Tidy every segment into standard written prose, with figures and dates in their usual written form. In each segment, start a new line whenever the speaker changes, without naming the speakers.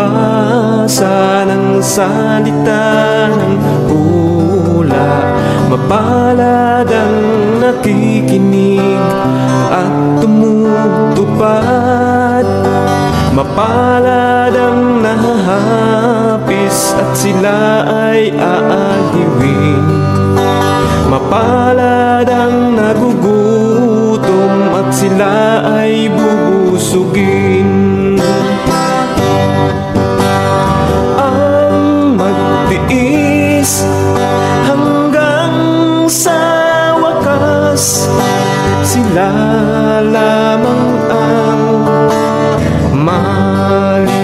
magbasa ng salita ng hula. Mapalad ang nakikinig at tumutupad. Mapalad ang nahahapis at sila ay aaliwin. Mapalad ang nagugutom at sila ay bubusugin. Ang magtiis hanggang sa wakas, sila lamang ang maliligtas.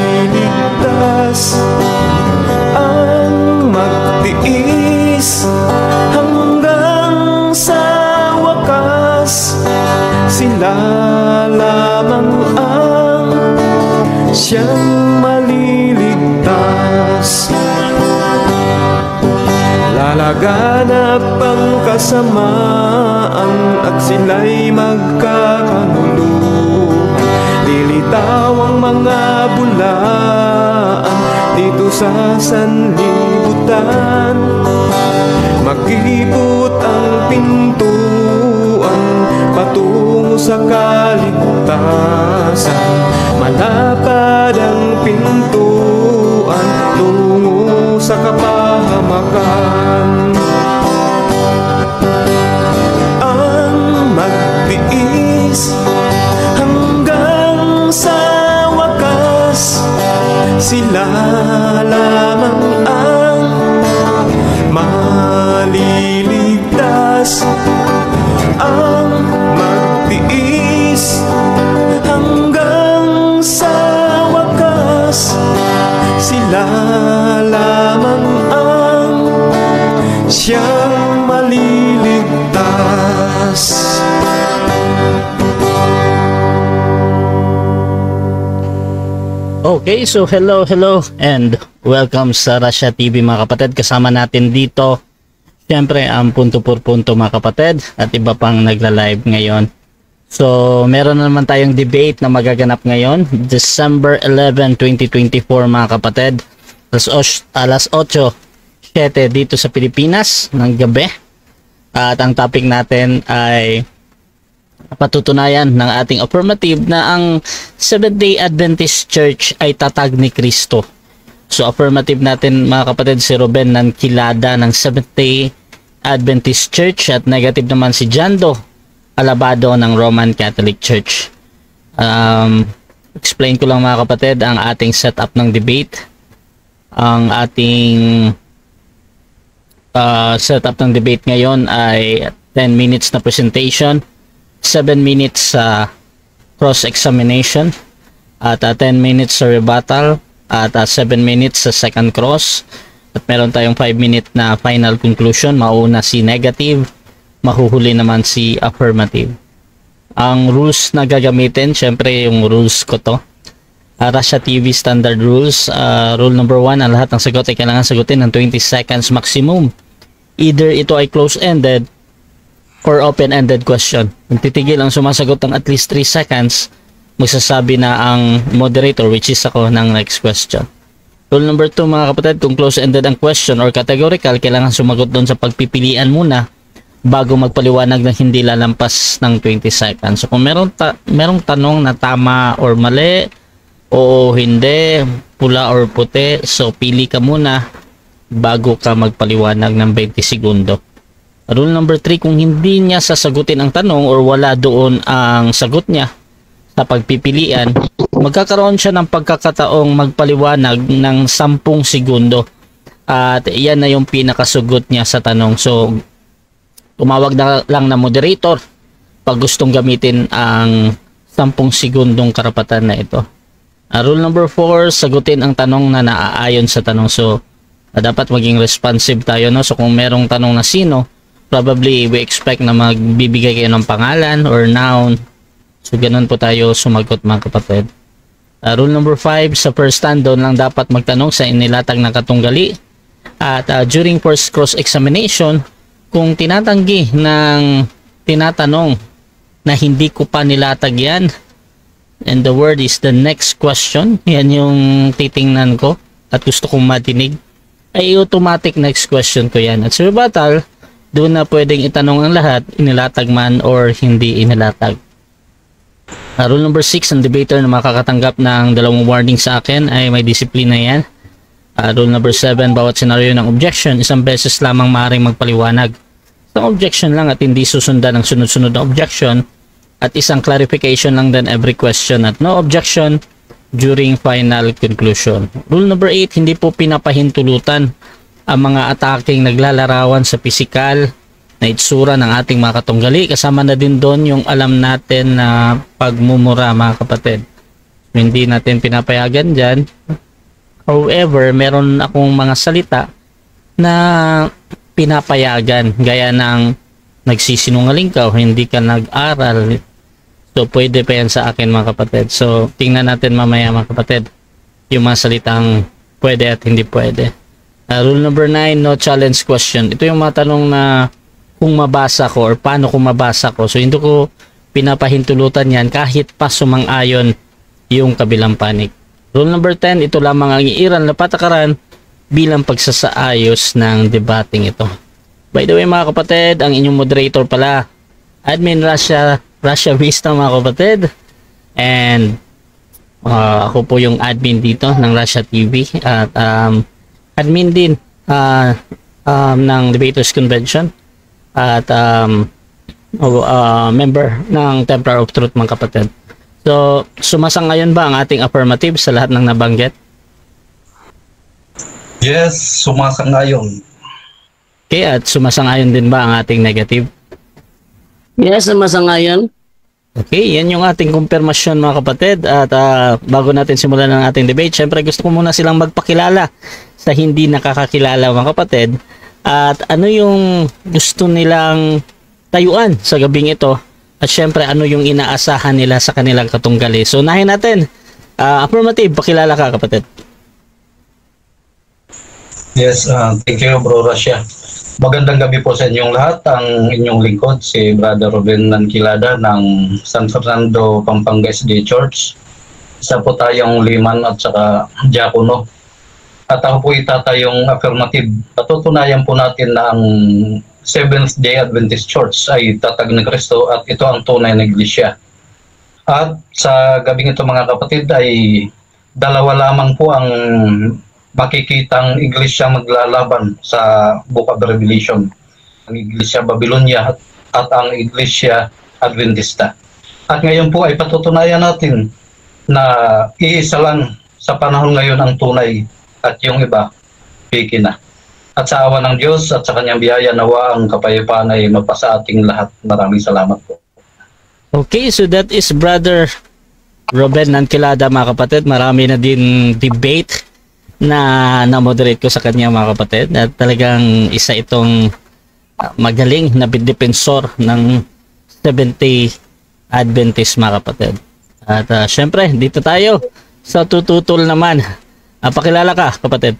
Ang magtiis hanggang sa wakas, sila lamang ang siyang maliligtas. Lalaganap ang kasamaan at sila'y magkakanuluhan. Lilitaw ang mga bulaan dito sa sanlibutan. Makipot ang pintuan patungo sa kaligtasan. Malapad ang pintuan tungo sa kapahamakan. Ang magtiis hanggang sa wakas, sila lamang ang maliligtas. Ang magtiis hanggang sa wakas, sila lamang ang siyang maliligtas.
Okay, so hello and welcome sa Russia TV mga kapatid. Kasama natin dito siyempre ang punto por punto mga kapatid at iba pang nagla-live ngayon. So meron na naman tayong debate na magaganap ngayon, December 11, 2024 mga kapatid, alas 8:07 dito sa Pilipinas ng gabi. At ang topic natin ay patutunayan ng ating affirmative na ang Seventh-day Adventist Church ay tatag ni Kristo. So affirmative natin mga kapatid si Ruben Nankilada ng Seventh-day Adventist Church at negative naman si Jando Alabado ng Roman Catholic Church. Explain ko lang mga kapatid ang ating setup ng debate. Ang ating setup ng debate ngayon ay 10 minutes na presentation, 7 minutes sa cross-examination, at 10 minutes sa rebuttal, at 7 minutes sa second cross, at meron tayong 5 minute na final conclusion. Mauna si negative, mahuhuli naman si affirmative. Ang rules na gagamitin, syempre yung rules ko to, Russia TV standard rules. Rule number 1, ang lahat ng sagot ay kailangan sagutin ng 20 seconds maximum. Either ito ay close-ended or open-ended question. Kung titigil ang sumasagot ng at least 3 seconds, magsasabi na ang moderator, which is ako, ng next question. Rule number 2 mga kapatid, kung close-ended ang question or categorical, kailangan sumagot doon sa pagpipilian muna bago magpaliwanag na hindi lalampas ng 20 seconds. So kung merong tanong na tama or mali, o hindi, pula or puti, so pili ka muna bago ka magpaliwanag ng 20 segundo. Rule number 3, kung hindi niya sasagutin ang tanong or wala doon ang sagot niya sa pagpipilian, magkakaroon siya ng pagkakataong magpaliwanag ng 10 segundo. At yan na yung pinakasugot niya sa tanong. So, tumawag na lang na moderator pag gustong gamitin ang 10 segundong karapatan na ito. Rule number 4, sagutin ang tanong na naaayon sa tanong. So, dapat maging responsive tayo, no? So, kung merong tanong na sino, probably we expect na magbibigay kayo ng pangalan or noun. So, ganun po tayo sumagot mga kapatid. Rule number 5, sa first stand, doon lang dapat magtanong sa inilatag na katunggali. At during first cross-examination, kung tinatanggi ng tinatanong na hindi ko pa nilatag yan, and the word is the next question. Yan yung titingnan ko at gusto kong matinig. Ay automatic next question ko yan. At sa rebuttal, doon na pwedeng itanong ang lahat, inilatag man or hindi inilatag. Rule number 6, ang debater na makakatanggap ng 2 warning sa akin ay may disiplina yan. Rule number 7, bawat senaryo ng objection, isang beses lamang maaaring magpaliwanag. Isang objection lang at hindi susundan ng sunod-sunod na objection, at isang clarification lang din every question at no objection during final conclusion. Rule number 8, hindi po pinapahintulutan ang mga ataking naglalarawan sa pisikal na itsura ng ating mga katunggali. Kasama na din doon yung alam natin na pagmumura, mga kapatid. Hindi natin pinapayagan dyan. However, meron akong mga salita na pinapayagan, gaya ng nagsisinungaling ka o hindi ka nag-aral. So pwede pa yan sa akin, mga kapatid. So tingnan natin mamaya, mga kapatid, yung mga salitang pwede at hindi pwede. Rule number 9, no challenge question. Ito yung mga tanong na kung mabasa ko or paano kung mabasa ko. So hindi ko pinapahintulutan yan kahit pa sumang-ayon yung kabilang panig. Rule number 10, ito lamang ang iiral na patakaran bilang pagsasaayos ng debating ito. By the way, mga kapatid, ang inyong moderator pala, Admin Russia Vista, mga kapatid. And ako po yung admin dito ng Russia TV at admin din ng Debaters Convention at member ng Templar of Truth, mga kapatid. So, sumasang-ayon ba ang ating affirmative sa lahat ng nabanggit?
Yes, sumasang-ayon.
Okay, at sumasang-ayon din ba ang ating negative?
Yes, sumasang-ayon.
Okay, yan yung ating kumpirmasyon, mga kapatid. At bago natin simulan ang ating debate, syempre gusto ko muna silang magpakilala sa hindi nakakakilala, mga kapatid. At ano yung gusto nilang tayuan sa gabing ito. At syempre ano yung inaasahan nila sa kanilang katunggali. So unahin natin. Affirmative, pakilala ka, kapatid.
Yes, thank you, Bro Russia. Magandang gabi po sa inyong lahat. Ang inyong lingkod, si Brother Ruben Nankilada ng San Fernando, Pampanga SD Church. Isa po tayong liman at saka diakono. At ako po itatayong affirmative. Patutunayan po natin na ang Seventh-day Adventist Church ay tatag ng Kristo at ito ang tunay na iglesia. At sa gabing ito, mga kapatid, ay dalawa lamang po ang makikitang iglesia maglalaban sa Book of Revelation. Ang iglesia Babylonia at ang iglesia Adventista. At ngayon po ay patutunayan natin na iisa lang sa panahon ngayon ang tunay at yung iba, piki na. At sa awa ng Diyos at sa kanyang biyaya, nawa ang kapayapaan ay mapasa ating lahat. Maraming salamat po.
Okay, so that is Brother Ruben Nankilada, mga kapatid. Marami na din debate na na-moderate ko sa kanya, mga kapatid. At talagang isa itong magaling na defensor ng Seventh-day Adventist, mga kapatid. At syempre, dito tayo sa tututol naman. Pakilala ka, kapatid.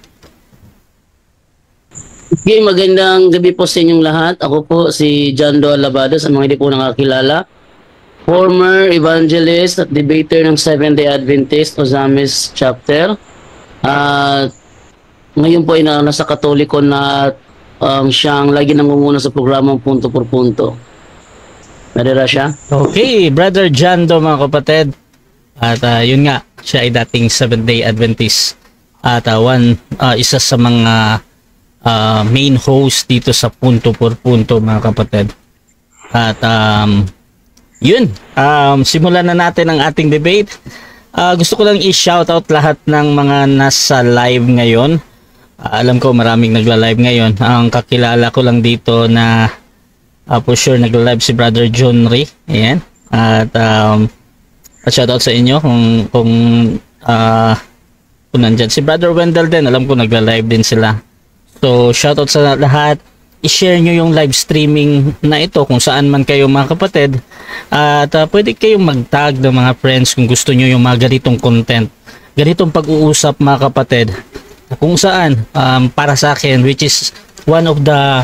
Okay, magandang gabi po sa inyong lahat. Ako po si John Doe Alabado, sa mga hindi po nakakilala. Former evangelist at debater ng Seventh-day Adventist Ozamis Chapter. At ngayon po ay nasa Katoliko na siyang lagi nangunguna sa programang Punto por Punto. Nadira siya?
Okay, Brother John Doe, mga kapatid. At yun nga, siya ay dating Seventh-day Adventist. At isa sa mga main host dito sa Punto por Punto, mga kapatid. At yun, simulan na natin ang ating debate. Gusto ko lang i-shoutout lahat ng mga nasa live ngayon. Alam ko maraming nagla-live ngayon. Ang kakilala ko lang dito na for sure nagla-live si Brother John Ray. Ayan. At shoutout sa inyo kung nandyan si Brother Wendell din. Alam ko nagla-live din sila. So shoutout sa lahat. I-share nyo yung live streaming na ito kung saan man kayo, mga kapatid. At pwede kayong mag-tag ng mga friends kung gusto nyo yung mga ganitong content. Ganitong pag-uusap, mga kapatid. Kung saan, para sa akin, which is one of the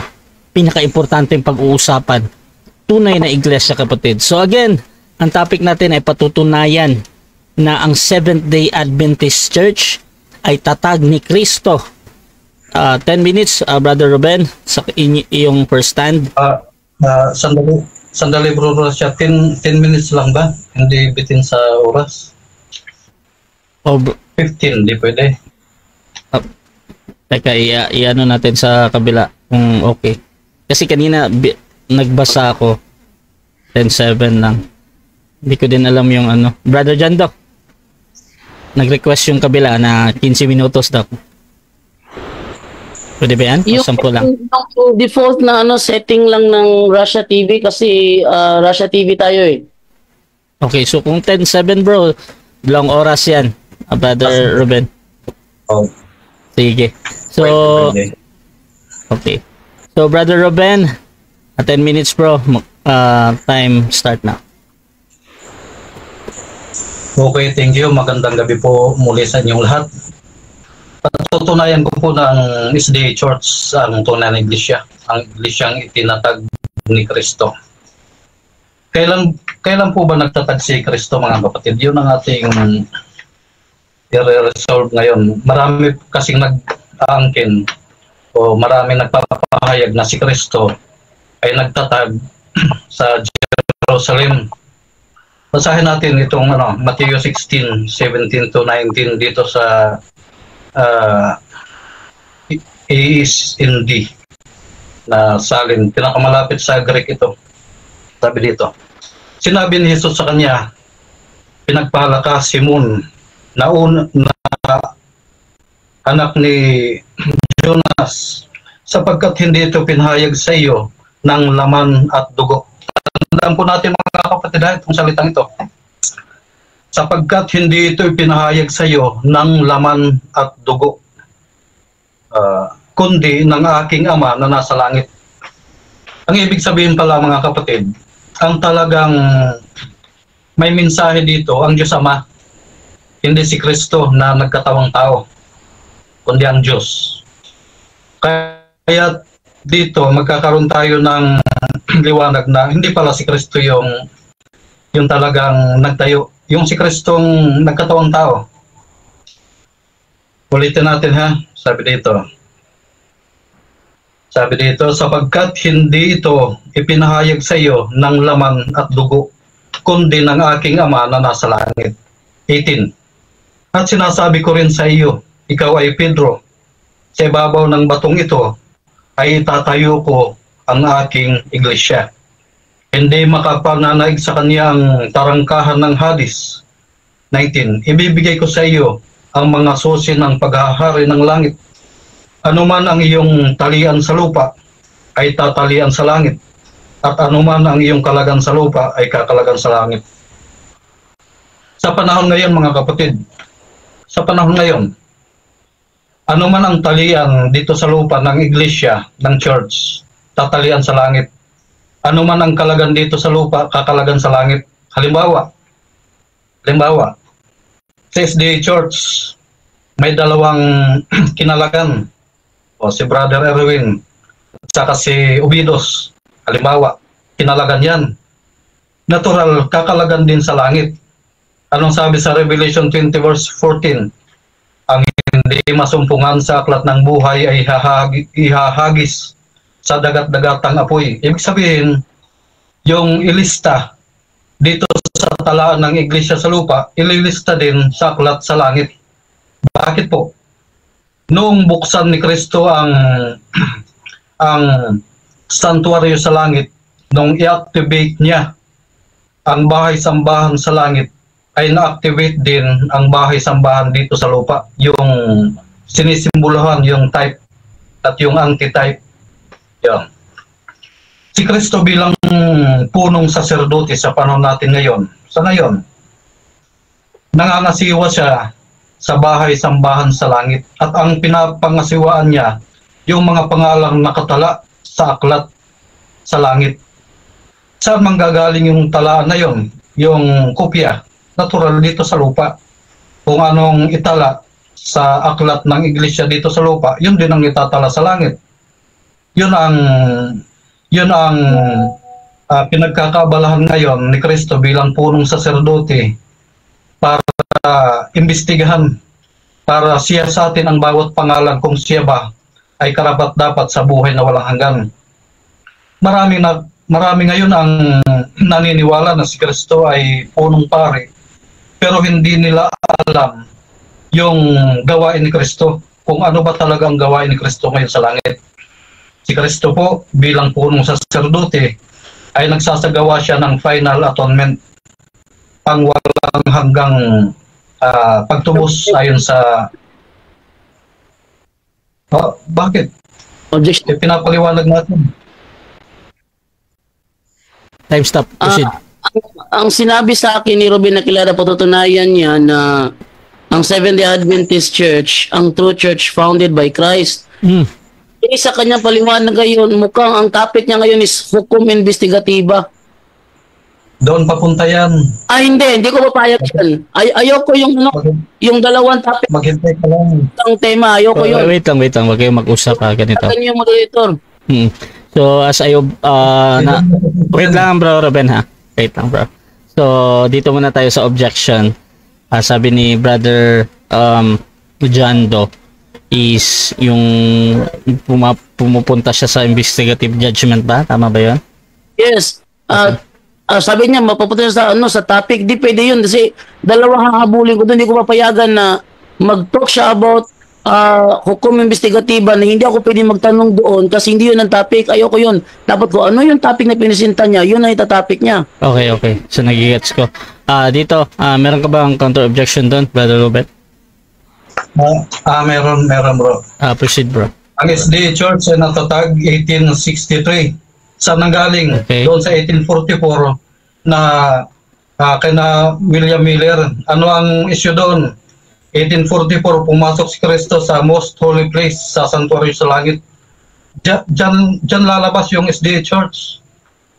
pinaka-importanteng pag-uusapan, tunay na iglesia, kapatid. So again, ang topic natin ay patutunayan na ang Seventh-day Adventist Church ay tatag ni Kristo. 10 minutes, Brother Ruben, sa iyong first stand.
Sandali bro Russia, 10 minutes lang ba? Hindi bitin sa oras.
O,
15, di pwede.
teka, i-ano natin sa kabila kung okay. Kasi kanina nagbasa ako 10:07 lang. Hindi ko din alam yung ano. Brother John Doc, nag-request yung kabila na 15 minutos daw. Pwede ba yan? O 10 lang?
Yung default na setting lang ng Russia TV kasi Russia TV tayo eh.
Okay, so kung 10:07 bro, long oras yan, Brother Ruben.
Oh,
Sige. So,
pwede.
okay. So, Brother Ruben, 10 minutes bro. Time start na.
Okay, thank you. Magandang gabi po muli sa inyong lahat. Patutunayan ko po ng SDA Church ang tunay na iglesia. Ang iglesyang itinatag ni Kristo. Kailan po ba nagtatag si Kristo mga kapatid? Yun ang ating i-resolve ngayon. Marami kasing nag-aangkin o marami nagpapahayag na si Kristo ay nagtatag sa Jerusalem. Basahin natin itong Matthew 16:17 to 19 dito sa ESND na salin. Pinakamalapit sa Greek ito. Sabi dito, sinabi ni Jesus sa kanya, pinagpala ka Simon, na anak ni Jonas, sapagkat hindi ito pinahayag sa iyo ng laman at dugo. Tandaan po natin mga kapatid itong salitang ito. Sapagkat hindi ito ipinahayag sa iyo ng laman at dugo, kundi ng aking Ama na nasa langit. Ang ibig sabihin pala mga kapatid, ang talagang may mensahe dito, ang Diyos Ama, hindi si Kristo na nagkatawang tao, kundi ang Diyos. Kaya dito magkakaroon tayo ng liwanag na hindi pala si Kristo yung talagang nagtayo, yung si Kristong nagkatawang tao. Ulitin natin ha, sabi dito, sapagkat hindi ito ipinahayag sa iyo ng laman at dugo, kundi ng aking Ama na nasa langit. 18. At sinasabi ko rin sa iyo, ikaw ay Pedro, sa ibabaw ng batong ito ay itatayo ko ang aking iglesia. Hindi makapananaig sa kanya ang tarangkahan ng Hades. 19. Ibibigay ko sa iyo ang mga susi ng paghahari ng langit. Anuman ang iyong talian sa lupa ay tatalian sa langit, at anuman ang iyong kalagan sa lupa ay kakalagan sa langit. Sa panahon ngayon mga kapatid, sa panahon ngayon, anuman ang talian dito sa lupa ng iglesia, ng church, tatalian sa langit. Anuman ang kalagan dito sa lupa, kakalagan sa langit. Halimbawa, sa SDA Church, may dalawang kinalagan. O si Brother Erwin at saka si Ubidos. Halimbawa, kinalagan yan. Natural, kakalagan din sa langit. Anong sabi sa Revelation 20 verse 14? Ang hindi masumpungan sa aklat ng buhay ay ihahagis sa dagat-dagatang apoy. Ibig sabihin, yung ilista dito sa talaan ng iglesia sa lupa, ililista din sa aklat sa langit. Bakit po? Noong buksan ni Kristo ang santuaryo sa langit, nung i-activate niya ang bahay-sambahan sa langit, ay na-activate din ang bahay-sambahan dito sa lupa. Yung sinisimbolohan, yung type at yung anti-type. Yan. Si Kristo bilang punong saserdote sa panahon natin ngayon, sa ngayon, nangangasiwa siya sa bahay-sambahan sa langit. At ang pinapangasiwaan niya, yung mga pangalang nakatala sa aklat sa langit. Saan manggagaling yung talaan na yon? Yung kopya, natural dito sa lupa. Kung anong itala sa aklat ng iglesia dito sa lupa, yun din ang itatala sa langit. Yun ang pinagkakabalahan ngayon ni Kristo bilang punong saserdote para imbestigahan, para siyasatin ang bawat pangalan kung siya ba ay karapat-dapat sa buhay na walang hanggan. Marami ngayon ang naniniwala na si Kristo ay punong pari, pero hindi nila alam yung gawain ni Kristo, kung ano ba talaga ang gawain ni Kristo ngayon sa langit. Si Kristo po bilang punong saserdote ay nagsasagawa siya ng final atonement, pang walang hanggang pagtubos ayon sa... bakit?
Objection.
Pinapaliwanag natin.
Time stop. Proceed.
Ang sinabi sa akin ni Robin Nakilada, patutunayan niya na ang Seventh-day Adventist Church, ang true church founded by Christ. Sa kanyang paliwanag ngayon, mukhang ang topic niya ngayon is hukom investigatiba.
Doon papunta yan.
Hindi ko papayag yan. Ayoko yung dalawang topic
Maghintay ka lang.
ng tema, ayoko yun.
Wait lang. Huwag kayong mag-usap ganito.
Ganyan yung moderator.
So, as wait lang bro, Ruben ha. Wait lang bro. So, dito muna tayo sa objection. Sabi ni Brother John Doe is yung pumupunta siya sa investigative judgment ba? Tama ba yun?
Yes. Sabi niya, mapapunta siya sa topic. Di pwede yun kasi dalawang hahabulin ko doon. Hindi ko papayagan na mag-talk siya about hukom investigatiba na hindi ako pwede magtanong doon kasi hindi yun ang topic. Ayoko yun. Dapat ko, ano yung topic na pinisinta niya? Yun ang itatopic niya.
Okay. So, nagigets ko. Dito, meron ka bang counter-objection doon, Brother Robert?
Meron bro.
Proceed bro.
Ang SDA Church ay natatag 1863. Saan nanggaling?
Okay.
Doon sa 1844 na kina William Miller. Ano ang issue doon? 1844, pumasok si Kristo sa most holy place, sa sanctuary sa langit. Diyan lalabas yung SDA Church.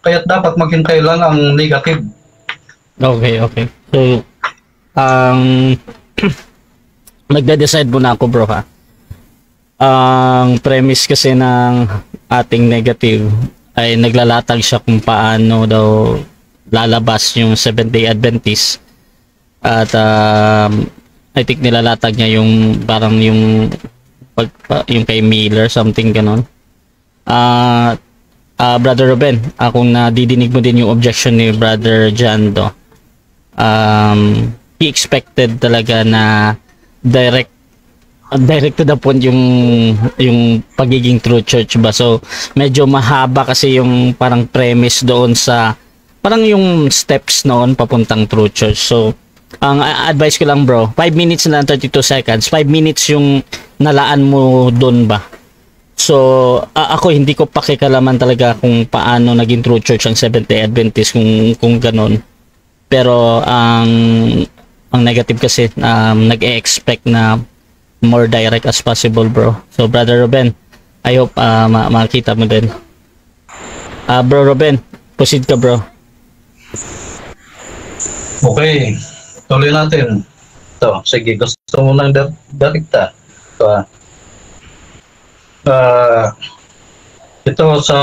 Kaya dapat maghintay lang ang negative.
Okay. So, magde-decide muna ako bro ha. Ang premise kasi ng ating negative ay naglalatag siya kung paano daw lalabas yung Seventh-day Adventist. At I think nilalatag niya yung parang yung kay Miller, something ganon. Brother Ruben, kung nadidinig mo din yung objection ni Brother John Doe, he expected talaga na direct to the point yung pagiging true church ba. So medyo mahaba kasi yung parang premise doon sa parang yung steps noon papuntang true church. So ang advice ko lang bro, 5 minutes na 32 seconds, 5 minutes yung nalaan mo doon ba. So ako hindi ko pakikalaman talaga kung paano naging true church ang Seventh-day Adventist kung ganon. Pero ang negative kasi nag-e-expect na more direct as possible bro. So Brother Ruben, I hope makita mo din. Bro Ruben, proceed ka bro.
Okay, tuloy natin. Sige, gusto mo nang direkta. Ito sa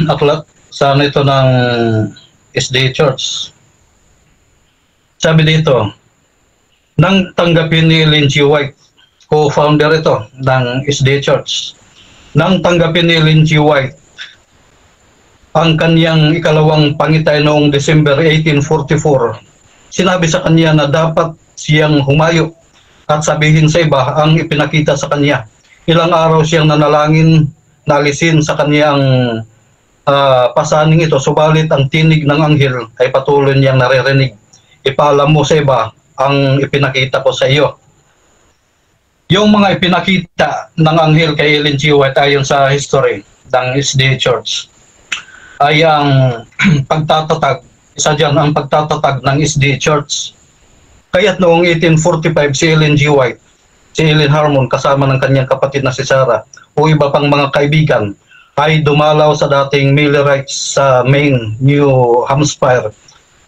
aklat, saan ito ng SDA Church. Sabi dito, nang tanggapin ni Ellen G. White, co-founder ito ng SDA Church. Nang tanggapin ni Ellen G. White ang kanyang ikalawang pangitay noong December 1844, sinabi sa kanya na dapat siyang humayo at sabihin sa iba ang ipinakita sa kanya. Ilang araw siyang nanalangin na alisin sa kanyang pasaning ito, subalit ang tinig ng anghel ay patuloy niyang naririnig. Ipaalam mo sa iba ang ipinakita ko sa iyo. Yung mga ipinakita ng anghel kay Ellen G. White ayon sa history ng SDA Church ay ang pagtatatag, isa dyan ang pagtatatag ng SDA Church. Kaya't noong 1845 si Ellen G. White, si Ellen Harmon kasama ng kanyang kapatid na si Sarah o iba pang mga kaibigan ay dumalaw sa dating Millerites sa Maine, New Hampshire,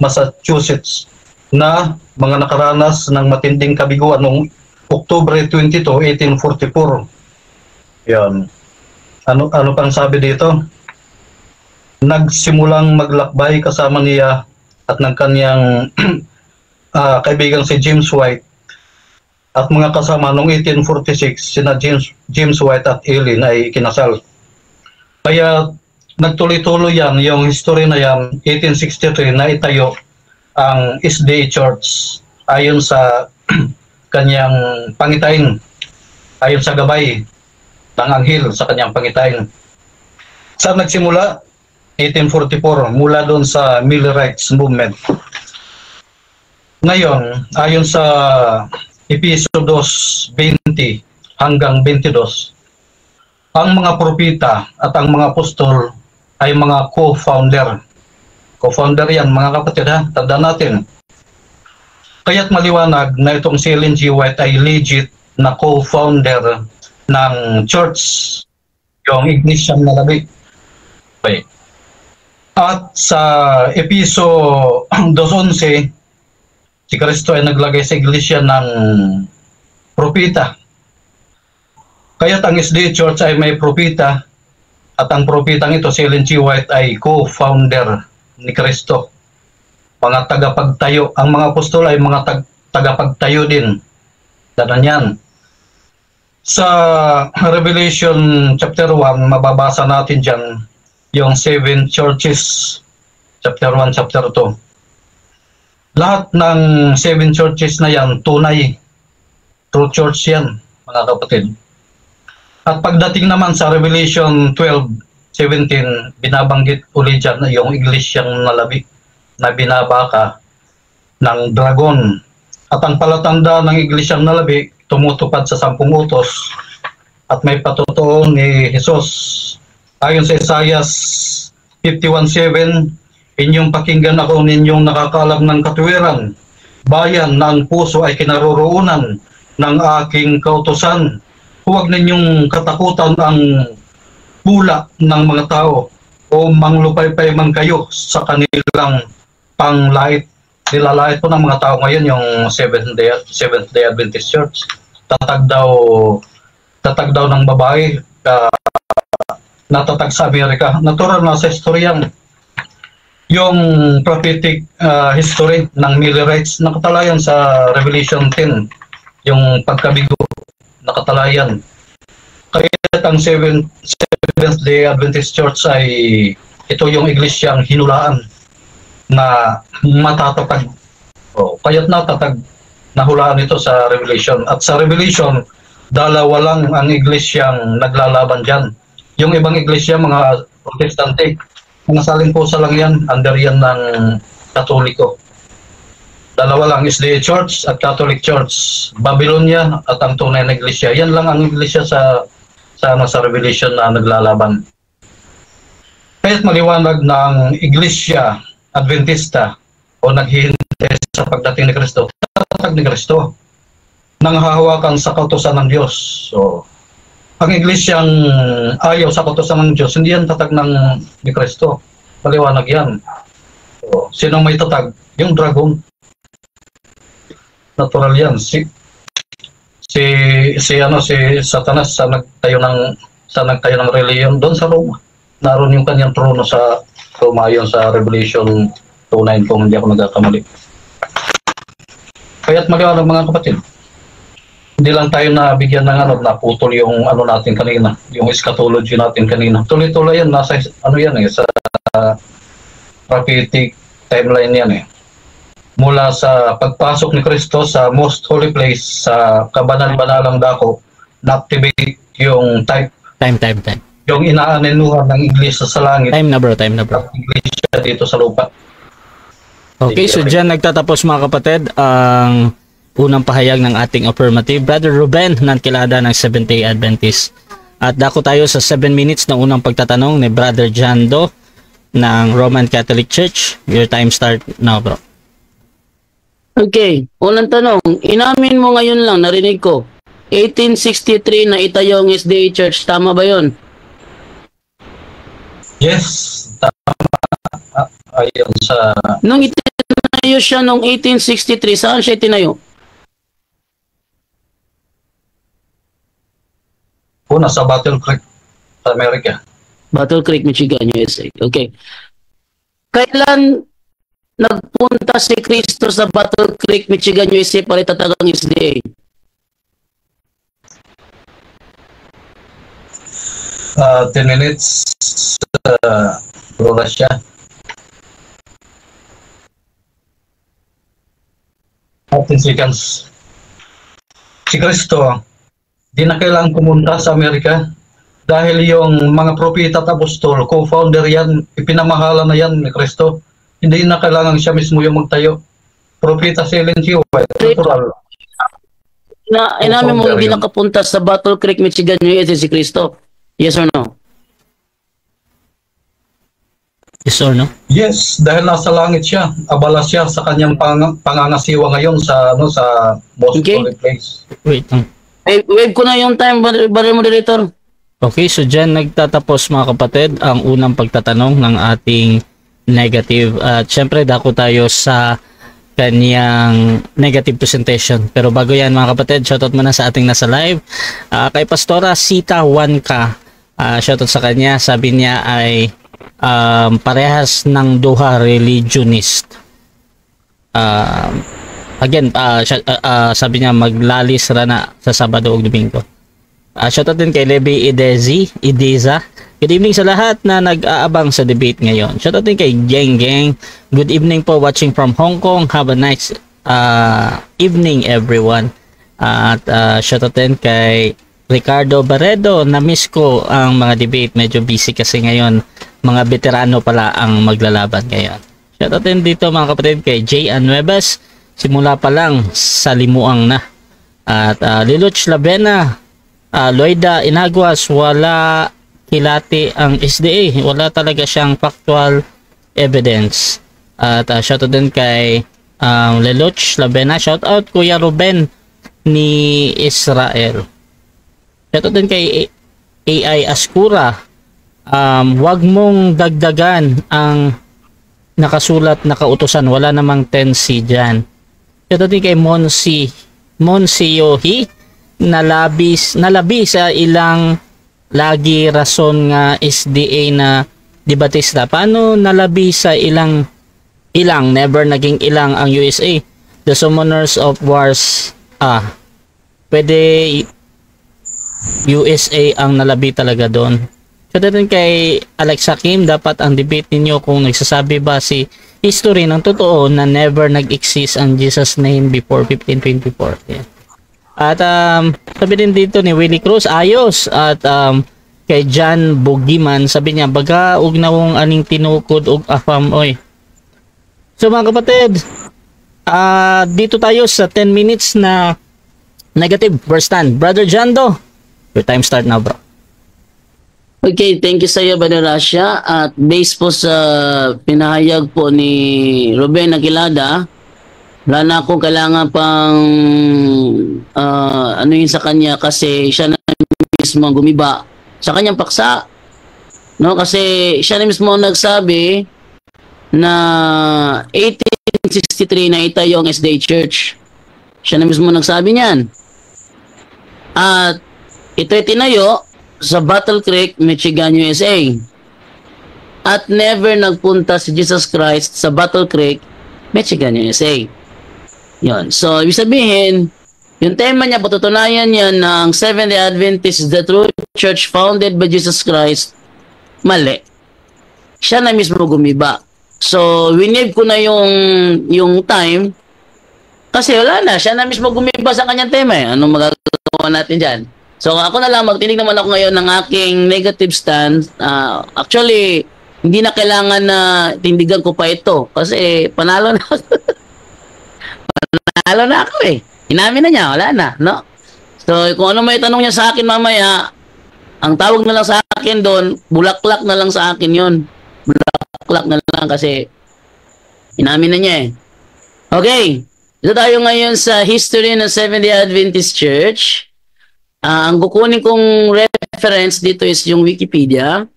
Massachusetts na mga nakaranas ng matinding kabiguan noong October 22, 1844. Yan. Ano pang sabi dito? Nagsimulang maglakbay kasama niya at ng kanyang kaibigan si James White at mga kasama noong 1846, sina James White at Eileen ay kinasal. Kaya nagtuloy-tuloy yan, yung history na yan, 1863 na itayo ang SDA Church ayon sa kanyang pangitain, ayon sa gabay ng anghel sa kanyang pangitain. Saan nagsimula? 1844, mula doon sa Millerites movement. Ngayon, ayon sa Episodos 20 hanggang 22, ang mga propita at ang mga apostol ay mga co-founder. Co-founder yan, mga kapatid, ha? Tandaan natin. Kaya't maliwanag na itong si Ellen G. White ay legit na co-founder ng church, yung Ignatian na labi. Okay. At sa Episo 2:11, si Kristo ay naglagay sa iglesia ng propita. Kaya't ang SDA Church ay may propita, at ang propitang ito, si Ellen G. White, ay co-founder ni Kristo. Mga tagapagtayo. Ang mga apostol ay mga tagapagtayo din. Danan yan. Sa Revelation chapter 1, mababasa natin dyan yung 7 churches. Chapter 1, chapter 2. Lahat ng 7 churches na yan, tunay. True church yan, mga kapatid. At pagdating naman sa Revelation 12:17, binabanggit ulit dyan yung iglesyang nalabi na binabaka ng dragon. At ang palatanda ng iglesyang nalabi, tumutupad sa 10 utos at may patotoo ni Jesus. Ayon sa Isaiah 51:7, inyong pakinggan ako ninyong nakakaalam ng katuwiran, bayan na ang puso ay kinaroroonan ng aking kautusan. Huwag ninyong katakutan ang pula ng mga tao o manglupaypay man kayo sa kanilang panglait. Nilalait po ng mga tao ngayon yung Seventh Day Adventist Church. Tatag daw ng babae, natatag sa Amerika. Natural na sa history yan. Yung prophetic history ng Millerites, nakatalayan sa Revelation 10, yung pagkabigo, nakatalayan. Kaya ang Seventh Day Adventist Church ay ito yung iglesyang hinulaan na matatatag. Kaya't natatag, nahulaan ito sa Revelation. At sa Revelation, dalawa lang ang iglesyang naglalaban dyan. Yung ibang iglesia, mga protestante, mga saling-pusa lang yan, under yan ng Katoliko. Dalawa lang, SDA Church at Catholic Church. Babylonia at ang tunay na iglesia. Yan lang ang iglesia sa Revelation na naglalaban. Kaya't maliwanag ng iglesia Adventista o naghihintay sa pagdating ni Kristo, tatag ni Kristo, nanghahawakan sa kautusan ng Diyos. So, ang iglesyang ayaw sa kautusan ng Diyos, hindi yan tatag ni Kristo. Maliwanag yan. So, sino may tatag? Yung dragon. Natural yan. Si Satanas sa nagtayo ng reliyon doon sa Roma. Naroon yung kanyang trono sa Roma, yun sa Revelation 2:9 kung hindi ako nagkakamali. Kaya't maliwanag, mga kapatid. Hindi lang tayo nabigyan ng naputol yung natin kanina, yung eschatology natin kanina. Tuloy-tuloy yan, nasa sa prophetic timeline yan eh. Mula sa pagpasok ni Kristo sa most holy place, sa kabanal-banalang dako, na-activate yung time. Yung inaanenuhan ng iglesia sa langit.
Time na bro.
At iglesia dito sa lupa.
Okay, so dyan nagtatapos, mga kapatid, ang unang pahayag ng ating affirmative. Brother Ruben Nankilada ng Seventh-day Adventist. At dako tayo sa 7 minutes na unang pagtatanong ni Brother Jando ng Roman Catholic Church. Your time start now, bro.
Okay, unang tanong. Inamin mo ngayon lang, narinig ko, 1863 na itayo ang SDA Church. Tama ba yun?
Yes, tama. Ayon sa...
Nung itinayo siya noong 1863, saan siya itinayo?
Una sa Battle Creek, sa Amerika.
Battle Creek, Michigan, USA. Okay. Kailan nagpunta si Cristo sa Battle Creek, Michigan, USA para itatag ang SDA?
10 minutes, Bro Russia. At 10 seconds. Si Kristo, di na kailangan pumunta sa Amerika dahil yung mga propeta at apostol, co-founder yan, ipinamahala na yan ni Kristo. Hindi na kailangan siya mismo yung magtayo. Propeta Silencio, natural.
Inamin mo hindi nakapunta sa Battle Creek, Michigan, USA si Kristo? Yes or no?
Yes or no?
Yes, dahil nasa langit siya. Abala siya sa kanyang pangangasiwa ngayon sa most holy place.
Wait.
Wave ko na yung time, Brother Moderator.
Okay, so dyan nagtatapos mga kapatid ang unang pagtatanong ng ating negative. At syempre dako tayo sa kanyang negative presentation. Pero bago yan mga kapatid, shoutout muna sa ating nasa live. Kay Pastora Sita Wanka, shoutout sa kanya. Sabi niya ay parehas ng duha religionist. Sabi niya maglalis rana sa Sabado ug Domingo. Shoutout din kay Levi Ideza. Good evening sa lahat na nag-aabang sa debate ngayon. Shoutout din kay Geng Geng. Good evening po watching from Hong Kong. Have a nice evening everyone. At shoutout din kay Ricardo Barredo. Na-miss ko ang mga debate. Medyo busy kasi ngayon. Mga veterano pala ang maglalaban ngayon. Shoutout din dito mga kapatid kay Jay Anuebas. Simula pa lang sa limuang na. At Liluch Labena, Loida Inaguas, wala kilati ang SDA. Wala talaga siyang factual evidence. At shoutout din kay Liluch Labena. Shoutout Kuya Ruben ni Israel. Shoutout din kay AI Askura. Wag mong dagdagan ang nakasulat na kautusan. Wala namang 10C dyan. Ito din kay Monsi Yohi, nalabi sa ilang lagi rason nga SDA na di Batista. Paano nalabi sa ilang never naging ilang ang USA? The Summoners of Wars, pwede USA ang nalabi talaga doon. Ito din kay Alex Hakim, dapat ang debate ninyo kung nagsasabi ba si history ng totoo na never nag-exist ang Jesus name before 1524. Yeah. At sabi din dito ni Willie Cruz, ayos. At kay John Bugiman, sabi niya, baga ug nawong aning tinukod ug afam oy. So mga kapatid, dito tayo sa 10 minutes na negative first stand. Brother Jando, your time start now, bro.
Okay, thank you sa iyo, Brother Russia. At based po sa pinahayag po ni Ruben Aquilada, wala na akong kailangan pang ano yun sa kanya kasi siya na mismo ang gumiba sa kanyang paksa. No? Kasi siya na mismo ang nagsabi na 1863 na itayo ang SDA Church. Siya na mismo nagsabi niyan. At ito'y tinayo sa Battle Creek, Michigan, USA. At never nagpunta si Jesus Christ sa Battle Creek, Michigan, USA. Yon. So, ibig sabihin, yung tema niya, patutunayan niya ng Seventh-day Adventist is the true church founded by Jesus Christ, mali. Siya na mismo gumiba. So, winave ko na yung time kasi wala na. Siya na mismo gumiba sa kanyang tema. Anong magagawa natin dyan? So ako na lang, magtinig naman ako ngayon ng aking negative stand. Actually, hindi na kailangan na tindigan ko pa ito kasi panalo na ako. Panalo na ako eh. Inamin na niya, wala na, no? So kung ano may tanong niya sa akin mamaya, ang tawag na lang sa akin doon, bulaklak na lang sa akin yon. Bulaklak na lang kasi inamin na niya eh. Okay, ito tayo ngayon sa history ng Seventh-day Adventist Church. Ang kukunin kong reference dito is yung Wikipedia.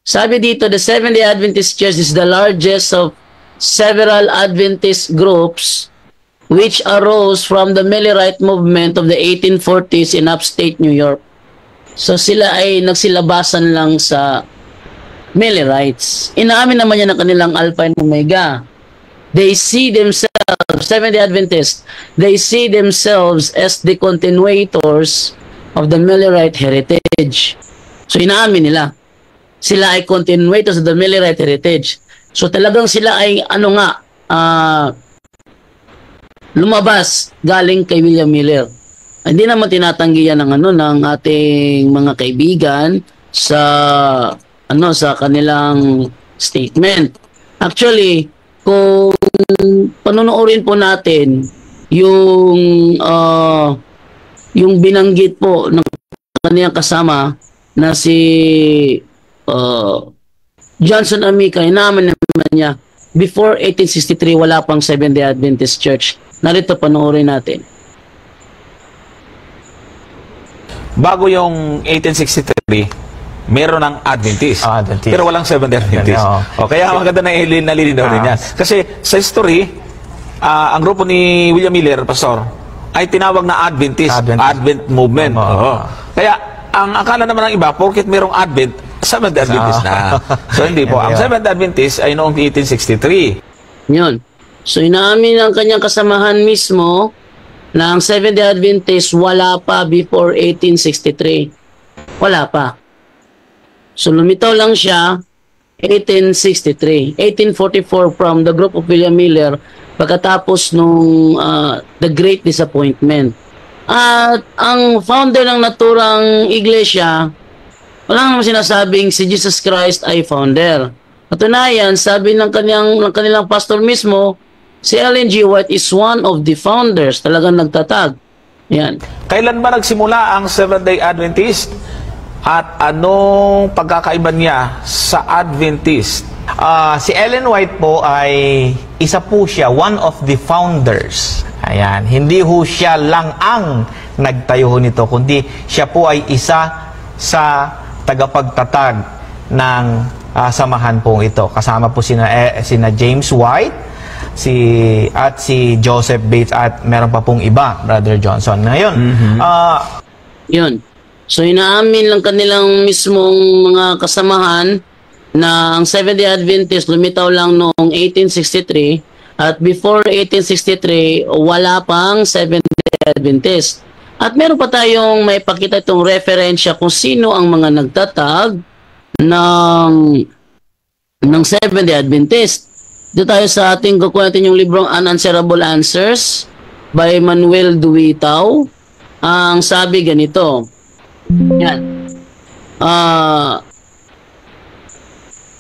Sabi dito, the Seventh-day Adventist Church is the largest of several Adventist groups which arose from the Millerite movement of the 1840s in upstate New York. So sila ay nagsilabasan lang sa Millerites. Inaamin naman niya na kanilang Alpha and Omega. they see themselves, Seventh-day Adventists, they see themselves as the continuators of the Millerite heritage. So inaamin nila, sila ay continuators of the Millerite heritage. So talagang sila ay lumabas galing kay William Miller. Hindi naman tinatanggi yan ng ating mga kaibigan sa kanilang statement. Actually, kung panonoodin po natin yung binanggit po ng kanyang kasama na si Johnson Amica, inaman naman niya, before 1863 wala pang Seventh-day Adventist Church. Narito, panoorin natin.
Bago yung 1863, meron ng Adventist.
Adventist.
Pero walang Seventh-day Adventist. Kaya maganda na nalilinaw rin yan. Kasi sa history, ang grupo ni William Miller, Pastor, ay tinawag na Adventist. Advent movement. Kaya ang akala naman ng iba, porket merong Advent, Seventh-day Adventist na. So hindi po. Ang Seventh-day Adventist ay noong 1863.
Yun. So inaamin ng kanyang kasamahan mismo na ang Seventh-day Adventist wala pa before 1863. Wala pa. So lumitaw lang siya 1863. 1844 from the group of William Miller pagkatapos nung The Great Disappointment. At ang founder ng naturang iglesia, wala naman sinasabing si Jesus Christ ay founder. Katunayan, sabi ng kanilang pastor mismo, si Ellen G. White is one of the founders. Talagang nagtatag. Yan.
Kailan ba nagsimula ang Seventh-day Adventist? At anong pagkakaiba niya sa Adventist?
Si Ellen White po ay isa po siya, one of the founders. Ayan, hindi ho siya lang ang nagtayo nito, kundi siya po ay isa sa tagapagtatag ng samahan pong ito. Kasama po sina James White, si Joseph Bates, at meron pa pong iba, Brother Johnson. Ngayon,
yun. So inaamin lang kanilang mismong mga kasamahan na ang Seventh-day Adventist lumitaw lang noong 1863 at before 1863 wala pang Seventh-day Adventist. At meron pa tayong may pakita itong referensya kung sino ang mga nagtatag ng Seventh-day Adventist. Dito tayo sa ating kukuha natin yung librong Unanswerable Answers by Manuel Duitao. Ang sabi ganito. Yan.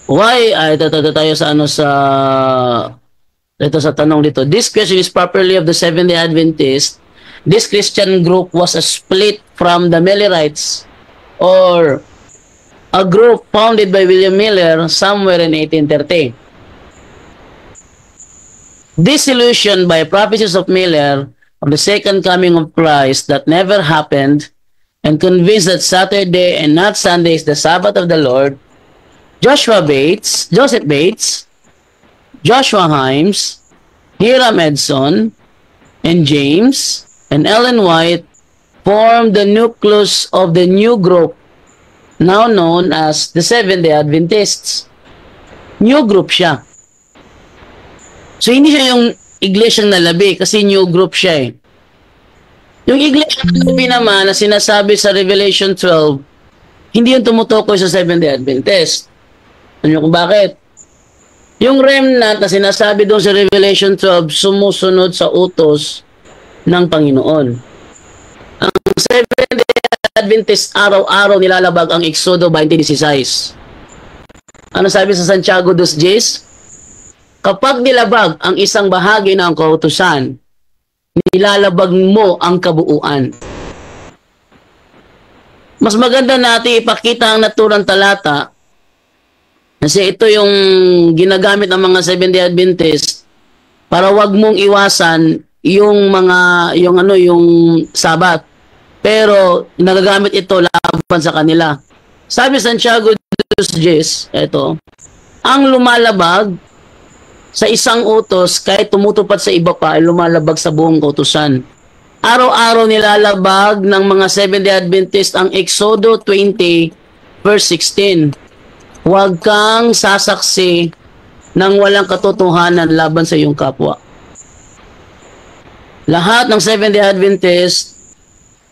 Ito tayo sa tanong dito. This question is properly of the Seventh-day Adventist. This Christian group was a split from the Millerites or a group founded by William Miller somewhere in 1830. Disillusioned by prophecies of Miller of the second coming of Christ that never happened, and convinced that Saturday and not Sunday is the Sabbath of the Lord, Joseph Bates, Joshua Himes, Hiram Edson, and James, and Ellen White formed the nucleus of the new group now known as the Seventh-day Adventists. New group siya. So hindi siya yung iglesyang nalabi kasi new group siya eh. Yung iglesyang nalabi naman na sinasabi sa Revelation 12, hindi yung tumutukoy sa Seventh-day Adventist. Ano kung bakit? Yung remnant na sinasabi doon sa Revelation 12, sumusunod sa utos ng Panginoon. Ang Seventh-day Adventist araw-araw nilalabag ang Exodo 20:16. Ano sabi sa Santiago 2:10? Kapag nilabag ang isang bahagi ng kautusan, nilalabag mo ang kabuuan. Mas maganda natin ipakita ang naturang talata kasi ito yung ginagamit ng mga Seventh-day Adventist para wag mong iwasan yung Sabat. Pero nagagamit ito laban sa kanila. Sabi Santiago 2:10, ito, ang lumalabag sa isang utos kahit tumutupad sa iba pa ay lumalabag sa buong kautusan. Araw-araw nilalabag ng mga Seventh-day Adventist ang Exodo 20 verse 16. Huwag kang sasaksi ng walang katotohanan laban sa iyong kapwa. Lahat ng Seventh-day Adventist,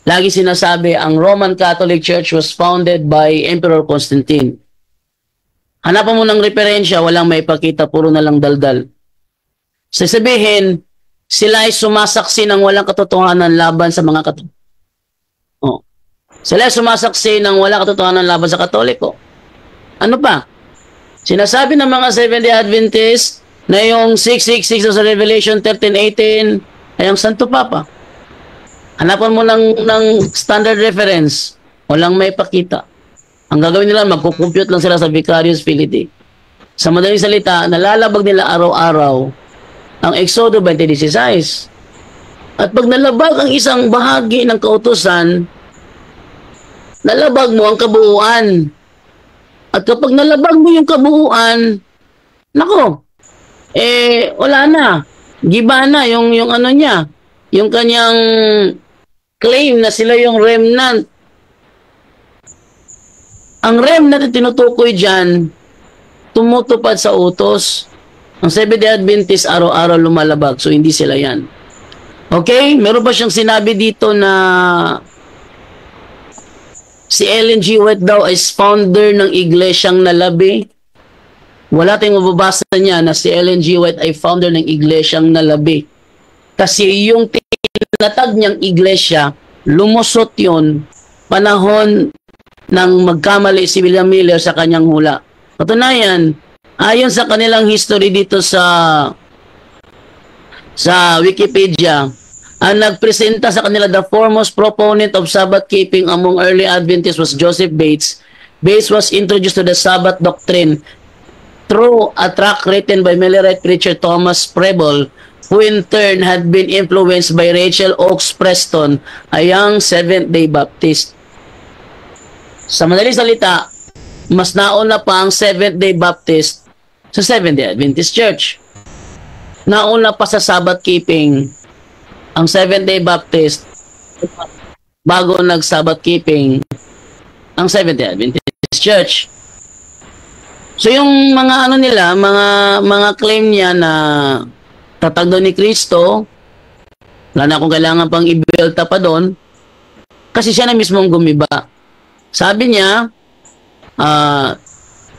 lagi sinasabi, ang Roman Catholic Church was founded by Emperor Constantine. Hanapan mo ng referensya, walang may pakita, puro na lang daldal. Sasabihin, sila ay sumasaksi ng walang katotohanan laban sa mga Katoliko. Oh. Sila ay sumasaksi ng walang katotohanan laban sa Katoliko. Ano pa? Sinasabi ng mga Seventh-day Adventist na yung 666 sa Revelation 13:18 ay ang Santo Papa. Hanapan mo ng standard reference. Walang may pakita. Ang gagawin nila, magkukompute lang sila sa Vicarious Filii. Sa madaling salita, nalalabag nila araw-araw ang Exodo 20:16. At pag nalabag ang isang bahagi ng kautusan, nalabag mo ang kabuuan. At kapag nalabag mo yung kabuuan, nako, wala na. Giba na yung ano niya, yung kanyang claim na sila yung remnant. Ang remnant na tinutukoy dyan, tumutupad sa utos. Ang Seventh-day Adventist araw-araw lumalabag, so hindi sila yan. Okay? Meron pa siyang sinabi dito na si Ellen G. White daw is founder ng iglesyang nalabi. Wala tayong mababasa niya na si Ellen G. White ay founder ng iglesyang nalabi. Kasi yung tinatag niyang iglesia, lumusot yun panahon ng magkamali si William Miller sa kanyang hula. Katunayan, ayon sa kanilang history dito sa Wikipedia, ang nagpresenta sa kanila the foremost proponent of Sabbath keeping among early Adventists was Joseph Bates. Bates was introduced to the Sabbath doctrine through a tract written by Millerite preacher Thomas Preble, who in turn had been influenced by Rachel Oakes Preston, a young Seventh-day Baptist. Sa madaling salita, mas nauna pa ang Seventh-day Baptist sa Seventh-day Adventist Church. Nauna pa sa Sabbath keeping ang Seventh-day Baptist bago nag-Sabbath keeping ang Seventh-day Adventist Church. So yung mga ano nila, mga claim niya na tatag doon ni Kristo, wala na akong kailangan pang i-builta pa doon, kasi siya na mismong gumiba. Sabi niya,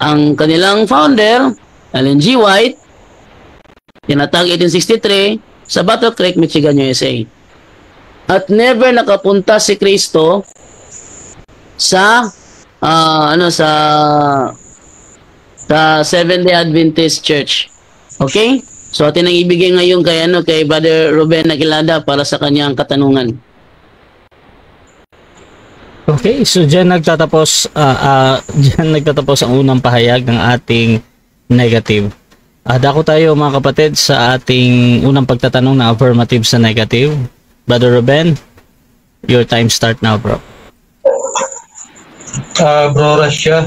ang kanilang founder, Ellen G. White, tinatag 1863 sa Battle Creek, Michigan, USA. At never nakapunta si Kristo sa Seventh-day Adventist Church. Okay? So atin ang ibigay ngayon kay Brother Ruben Aquilada para sa kanyang katanungan.
Okay, so diyan nagtatapos ang unang pahayag ng ating negative. Dako tayo mga kapatid sa ating unang pagtatanong na affirmative sa negative. Brother Ruben, your time start now, bro.
Bro Russia,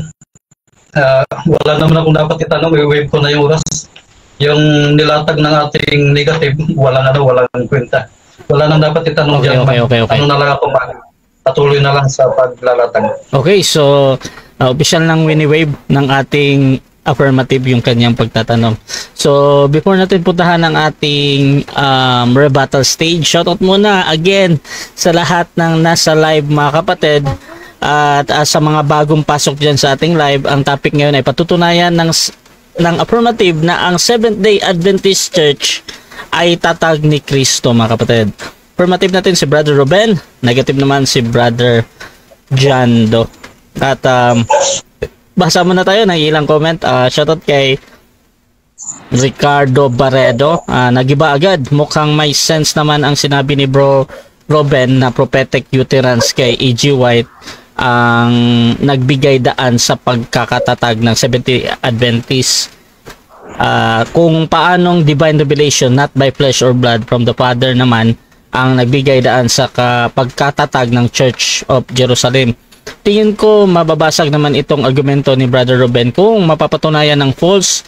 wala naman akong dapat itanong, i-wave ko na yung oras. Yung nilatag ng ating negative, walang kwenta. Wala nang dapat itanong dyan.
Okay.
Ano na lang ako, patuloy na lang sa paglalatag.
Okay, so official nang wini-wave ng ating affirmative yung kanyang pagtatanong. So before natin puntahan ang ating rebuttal stage, shoutout muna again sa lahat ng nasa live mga kapatid. At sa mga bagong pasok dyan sa ating live, ang topic ngayon ay patutunayan ng affirmative na ang Seventh-day Adventist Church ay tatag ni Kristo mga kapatid. Affirmative natin si Brother Ruben, negative naman si Brother John Do. At basa muna tayo ng ilang comment. Shoutout kay Ricardo Barredo. Nagiba agad, mukhang may sense naman ang sinabi ni Bro Ruben na prophetic utterance kay E.G. White ang nagbigay daan sa pagkakatatag ng Seventh-day Adventist. Kung paanong divine revelation not by flesh or blood from the Father naman ang nagbigay daan sa pagkatatag ng Church of Jerusalem. Tingin ko mababasag naman itong argumento ni Brother Ruben kung mapapatunayan ng false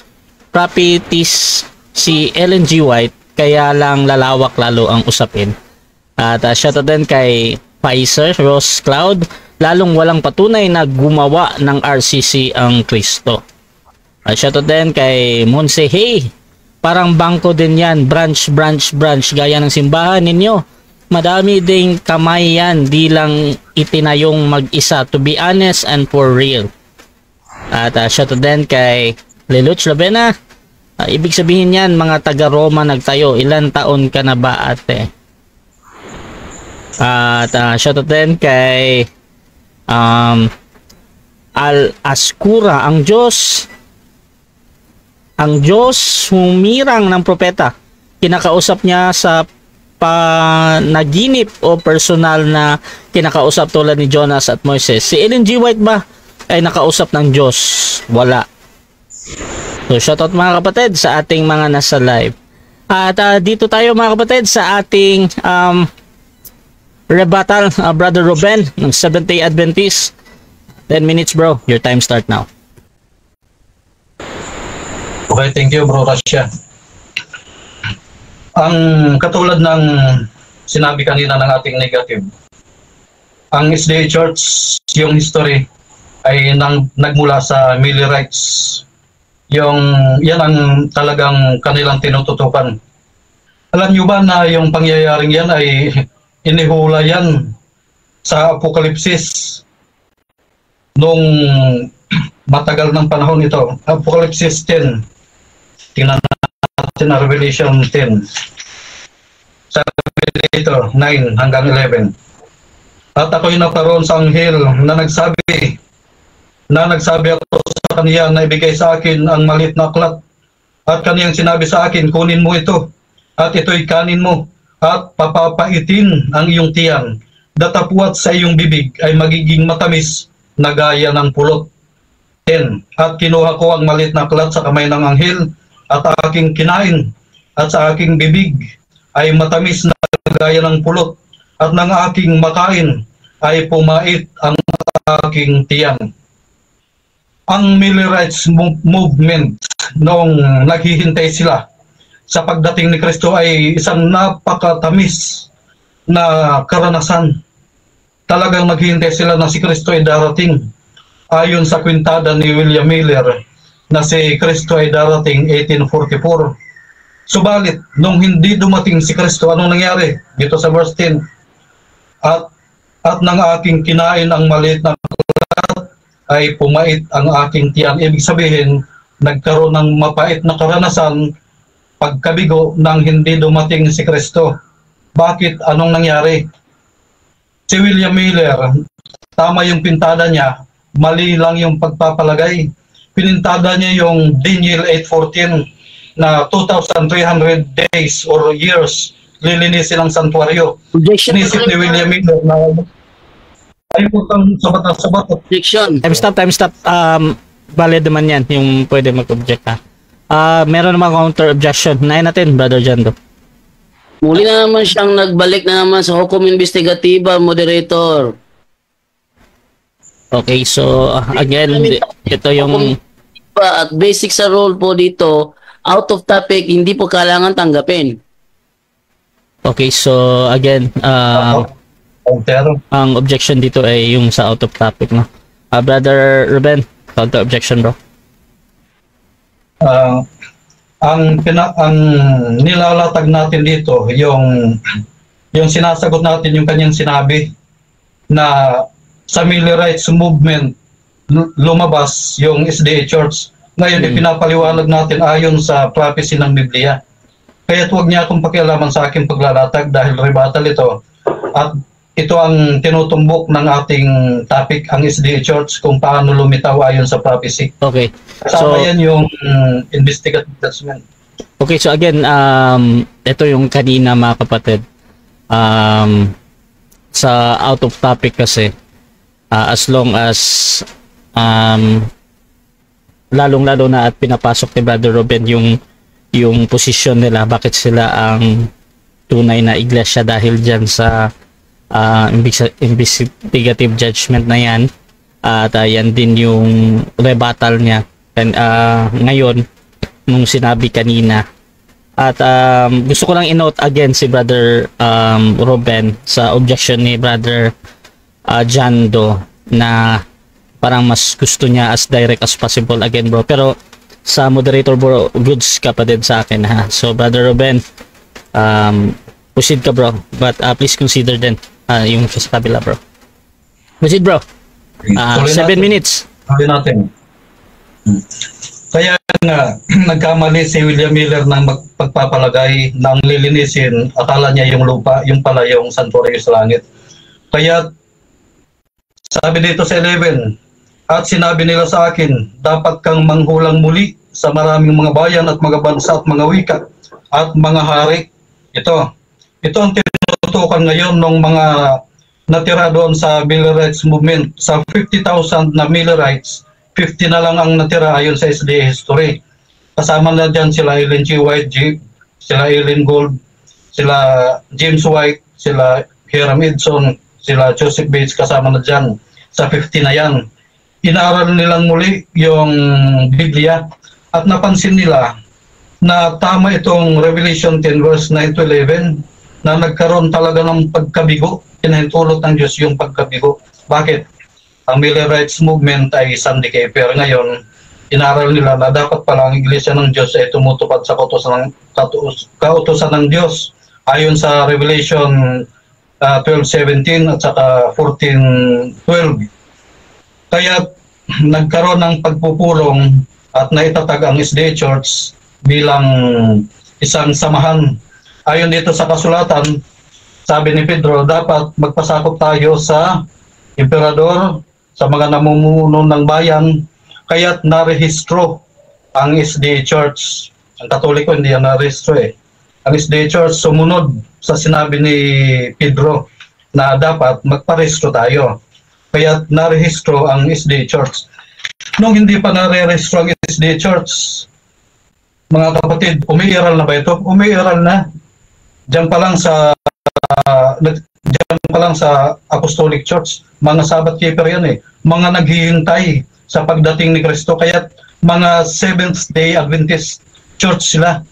prophetess si Ellen G. White, kaya lang lalawak lalo ang usapin. At shoutout din kay Pfizer Rose Cloud, lalong walang patunay na gumawa ng RCC ang Kristo. Shoutout din kay Monse. Hey, parang bangko din yan. Branch, gaya ng simbahan ninyo. Madami ding kamay yan. Di lang itinayong mag-isa. To be honest and for real. At shoutout din kay Leluch Labena. Ibig sabihin yan, mga taga-Roma nagtayo. Ilan taon ka na ba, ate? At shoutout din kay Al-Askura. Ang Diyos humirang ng propeta. Kinakausap niya sa panaginip o personal na kinakausap tulad ni Jonas at Moises. Si Ellen G. White ba ay nakausap ng Diyos? Wala. So shoutout mga kapatid sa ating mga nasa live. At dito tayo mga kapatid sa ating rebuttal, Brother Ruben ng Seventh-day Adventist. 10 minutes bro, your time start now.
Okay, thank you bro Rasha. Ang katulad ng sinabi kanina ng ating negative, ang SDA Church, yung history ay nagmula sa Millerites. Yan ang talagang kanilang tinututukan. Alam nyo ba na yung pangyayaring yan ay inihula yan sa Apokalipsis nung matagal ng panahon ito. Apokalipsis 10. Tingnan natin na Revelation 10. Sabi dito, 9 hanggang 11. At ako'y naparoon sa anghel na nagsabi ako sa kaniya na ibigay sa akin ang maliit na aklat. At kaniyang sinabi sa akin, kunin mo ito at ito'y kanin mo at papapaitin ang iyong tiyan. Datapwat sa iyong bibig ay magiging matamis na gaya ng pulot. 10. At kinuha ko ang maliit na aklat sa kamay ng anghel at aking kinain at sa aking bibig ay matamis na gaya ng pulot at ng aking makain ay pumait ang aking tiyan. Ang Millerites movement noong naghihintay sila sa pagdating ni Kristo ay isang napakatamis na karanasan. Talagang naghihintay sila na si Kristo ay darating. Ayon sa kwintada ni William Miller na si Kristo ay darating 1844. Subalit, nung hindi dumating si Kristo, anong nangyari? Dito sa verse 10. At ng aking kinain ang maliit na aklat ay pumait ang aking tiyan. Ibig sabihin, nagkaroon ng mapait na karanasan pagkabigo nang hindi dumating si Kristo. Bakit? Anong nangyari? Si William Miller, tama yung pintada niya, mali lang yung pagpapalagay. Pinintada niya yung Daniel 8:14 na 2,300 days or years lilinisin ang santuaryo. Inisip ni William Miller na ay putang sabat.
Objection.
Time stop. Valid naman yan, yung pwede mag-object ha. Meron naman counter objection. Nahin natin, Brother Jando.
Muli na naman siyang nagbalik na naman sa hukom investigatiba, moderator.
Okay, so again, ito yung
At basic sa rule po dito, out of topic, hindi po kailangan tanggapin.
okay, so again, ang objection dito ay yung sa out of topic, no? Brother Ruben, counter objection, bro.
Ang nilalatag natin dito, yung sinasagot natin yung kanyang sinabi na sa Millerites movement lumabas yung SDA Church. Ngayon ipinapaliwanag natin ayon sa prophecy ng Biblia. Kaya't huwag niya akong pakialaman sa aking paglalatag dahil rebuttal ito. At ito ang tinutumbok ng ating topic, ang SDA Church, kung paano lumitaw ayon sa prophecy.
Okay.
Kasama yan yung investigative judgment.
Okay, so again, ito yung kanina mga kapatid. Sa out of topic kasi, as long as lalong-lalo na at pinapasok ni Brother Ruben yung posisyon nila, bakit sila ang tunay na iglesia dahil dyan sa investigative judgment na yan, at yan din yung rebuttal niya ngayon nung sinabi kanina. At gusto ko lang i-note again si Brother Ruben sa objection ni Brother Jando na parang mas gusto niya as direct as possible again, bro. Pero sa moderator bro, goods kapatid sa akin ha. So Brother Ruben, proceed ka bro, but please consider din yung sa kabila bro. Proceed bro. 7 minutes.
Tuloy natin. Kaya nga, nagkamali si William Miller ng pagpapalagay ng lilinisin, akala niya yung lupa, yung pala yung santuario sa langit. Kaya sabi dito sa 11, at sinabi nila sa akin, dapat kang manghulang muli sa maraming mga bayan at mga bansa at mga wika at mga hari. Ito ang tinutukan ngayon ng mga natira doon sa Millerites movement. Sa 50,000 na Millerites, 50 na lang ang natira ayon sa SDA history. Kasama na dyan sila Ellen G. White, sila Ellen Gold, sila James White, sila Hiram Edson, sila Joseph Bates, kasama na dyan. Sa 50 na yan. Inaaral nilang muli yung Biblia at napansin nila na tama itong Revelation 10 verse 9 to 11 na nagkaroon talaga ng pagkabigo. Pinahintulot ng Diyos yung pagkabigo. Bakit? Ang Millerites movement ay Sandicaper. Ngayon, inaral nila na dapat pala ang Iglesia ng Diyos ay tumutupad sa kautusan ng Diyos ayon sa Revelation 12:17 at saka 14:12. Kaya nagkaroon ng pagpupulong at naitatag ang SDA Church bilang isang samahan. Ayon dito sa kasulatan, sabi ni Pedro, dapat magpasakop tayo sa emperador, sa mga namumuno ng bayan, kaya't narehistro ang SDA Church. Ang Katoliko hindi yan narehistro eh. Ang SDA Church sumunod sa sinabi ni Pedro na dapat magparehistro tayo. Kaya narehistro ang SDA Church. Nung hindi pa narehistro ang SDA Church, mga kapatid, umiiral na ba ito? Umiiral na. Diyan pa lang sa Apostolic Church, mga Sabbath keeper yan eh. Mga naghihintay sa pagdating ni Kristo. Kaya mga Seventh-day Adventist Church sila.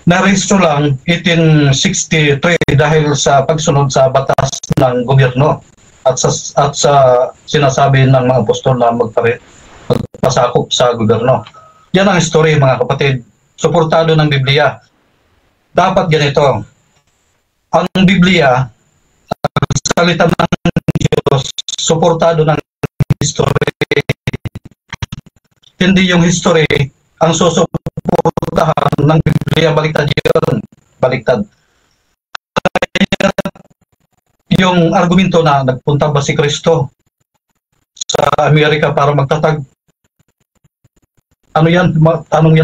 Narehistro lang 1863 dahil sa pagsunod sa batas ng gobyerno at sa sinasabi ng mga apostol na magpasakop sa gobyerno. Yan ang story mga kapatid. Suportado ng Biblia. Dapat ganito. Ang Biblia, ang salita ng Diyos, suportado ng history. Hindi yung history ang susuportahan ng Biblia, baliktad yun. Baliktad. Kaya yung argumento na nagpunta ba si Kristo sa Amerika para magtatag, ano yan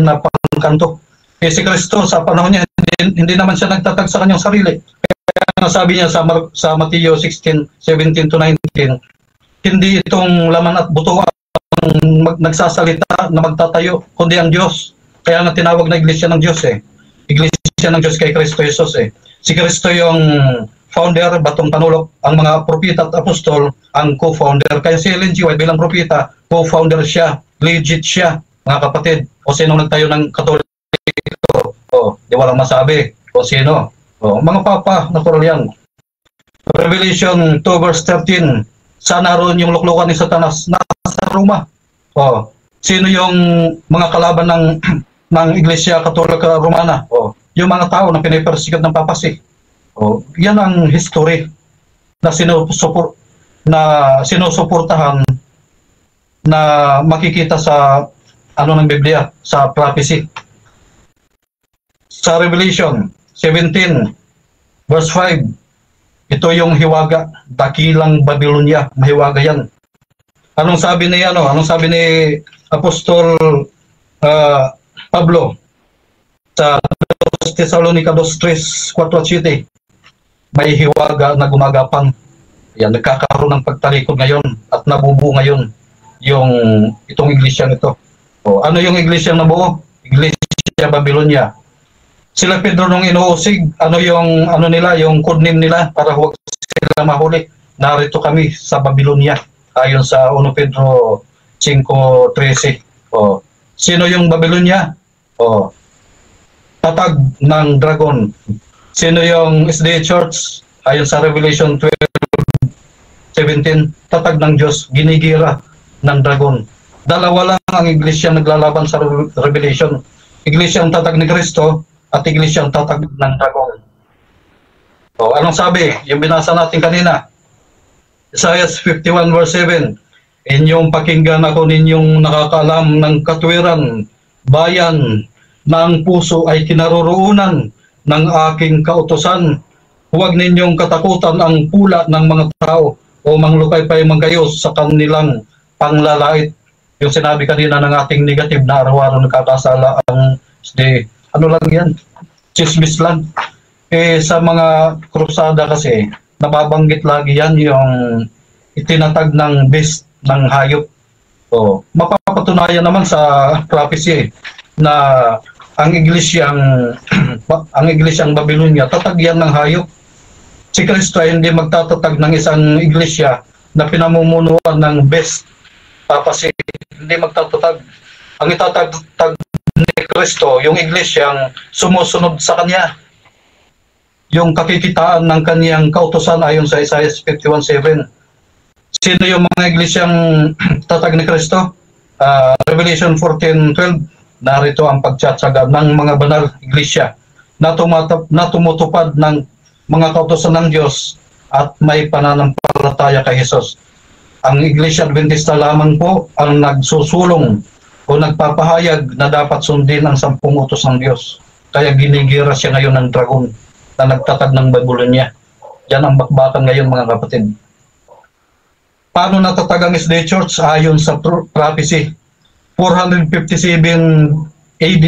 na pangkanto? Si Kristo sa panahon niya, hindi naman siya nagtatag sa kanyang sarili. Kaya sabi niya sa Mateo 16:17 to 19, hindi itong laman at buto ang nagsasalita na magtatayo, kundi ang Diyos. Kaya nga tinawag na Iglesia ng Diyos eh. Iglesia ng Diyos kay Kristo Jesus eh. Si Kristo yung founder, batong panulok, ang mga propeta at apostol, ang co-founder. Kaya si Ellen G. White bilang propeta, co-founder siya, legit siya, mga kapatid. O sino nagtayo ng Katoliko? Di walang masabi. O sino? Mga papa, natural yan. Revelation 2 verse 13, saan naroon yung luklukan ni Satanas? Nasa Roma. Sino yung mga kalaban ng Iglesia Katolika Romana? Yung mga tao na pinipersikat ng papacy. Yan ang history na sinusuportahan na makikita sa ng Biblia, sa prophecy. Sa Revelation 17 verse 5, ito yung hiwaga, dakilang Babylonia, mahiwaga yan. Anong sabi ni Apostol Pablo sa Thessalonica 2:3-4, may hiwaga na gumagapang. Yan, nagkakaroon ng pagtalikod ngayon at nabubuo ngayon itong iglesia nito. Ano yung iglesia na buo? Iglesia Babylonia. Sila Pedro nung inuusig, yung code name nila para huwag sila mahuli. Narito kami sa Babylonia ayon sa 1 Pedro 5:13. Sino yung Babylonia? Tatag ng dragon. Sino yung SDA Church? Ayon sa Revelation 12:17, tatag ng Diyos, ginigira ng dragon. Dalawa lang ang iglesia naglalaban sa Revelation. Iglesia ang tatag ni Kristo at iglesia ang tatag ng dragon. O, anong sabi? Yung binasa natin kanina. Isaiah 51 verse 7. Inyong pakinggan ako ninyong nakakaalam ng katwiran, bayan na ang puso ay kinaroroonan ng aking kautusan. Huwag ninyong katakutan ang pula ng mga tao o manglukay-pay manggayos sa kanilang panglalait. Yung sinabi kanina ng ating negative na araw-araw nagkakasala ang ano lang yan, chismis lang. Sa mga krusada kasi, nababanggit lagi yan yung itinatag ng beast ng hayop. So, mapapatunayan naman sa prophecy na ang iglesyang Babylonia tatagyan ng hayop. Si Kristo ay hindi magtatatag ng isang iglesia na pinamumunuan ng beast. Papasi, hindi magtatatag. Ang itatagtag ni Kristo, yung iglesyang sumusunod sa Kanya. Yung kakikitaan ng Kanyang kautusan ayon sa Isaiah 51:7. Sino yung mga iglesyang tatag ni Kristo? Revelation 14:12, narito ang pagtsatsaga ng mga banal iglesia na tumutupad ng mga kautusan ng Diyos at may pananampalataya kay Jesus. Ang Iglesia Adventista lamang po ang nagsusulong o nagpapahayag na dapat sundin ang 10 utos ng Diyos. Kaya ginigira siya ngayon ng dragon na nagtatag ng Babylonia. Yan ang bakbakan ngayon, mga kapatid. Paano natatag ang SD Church? Ayon sa prophecy, 457 AD,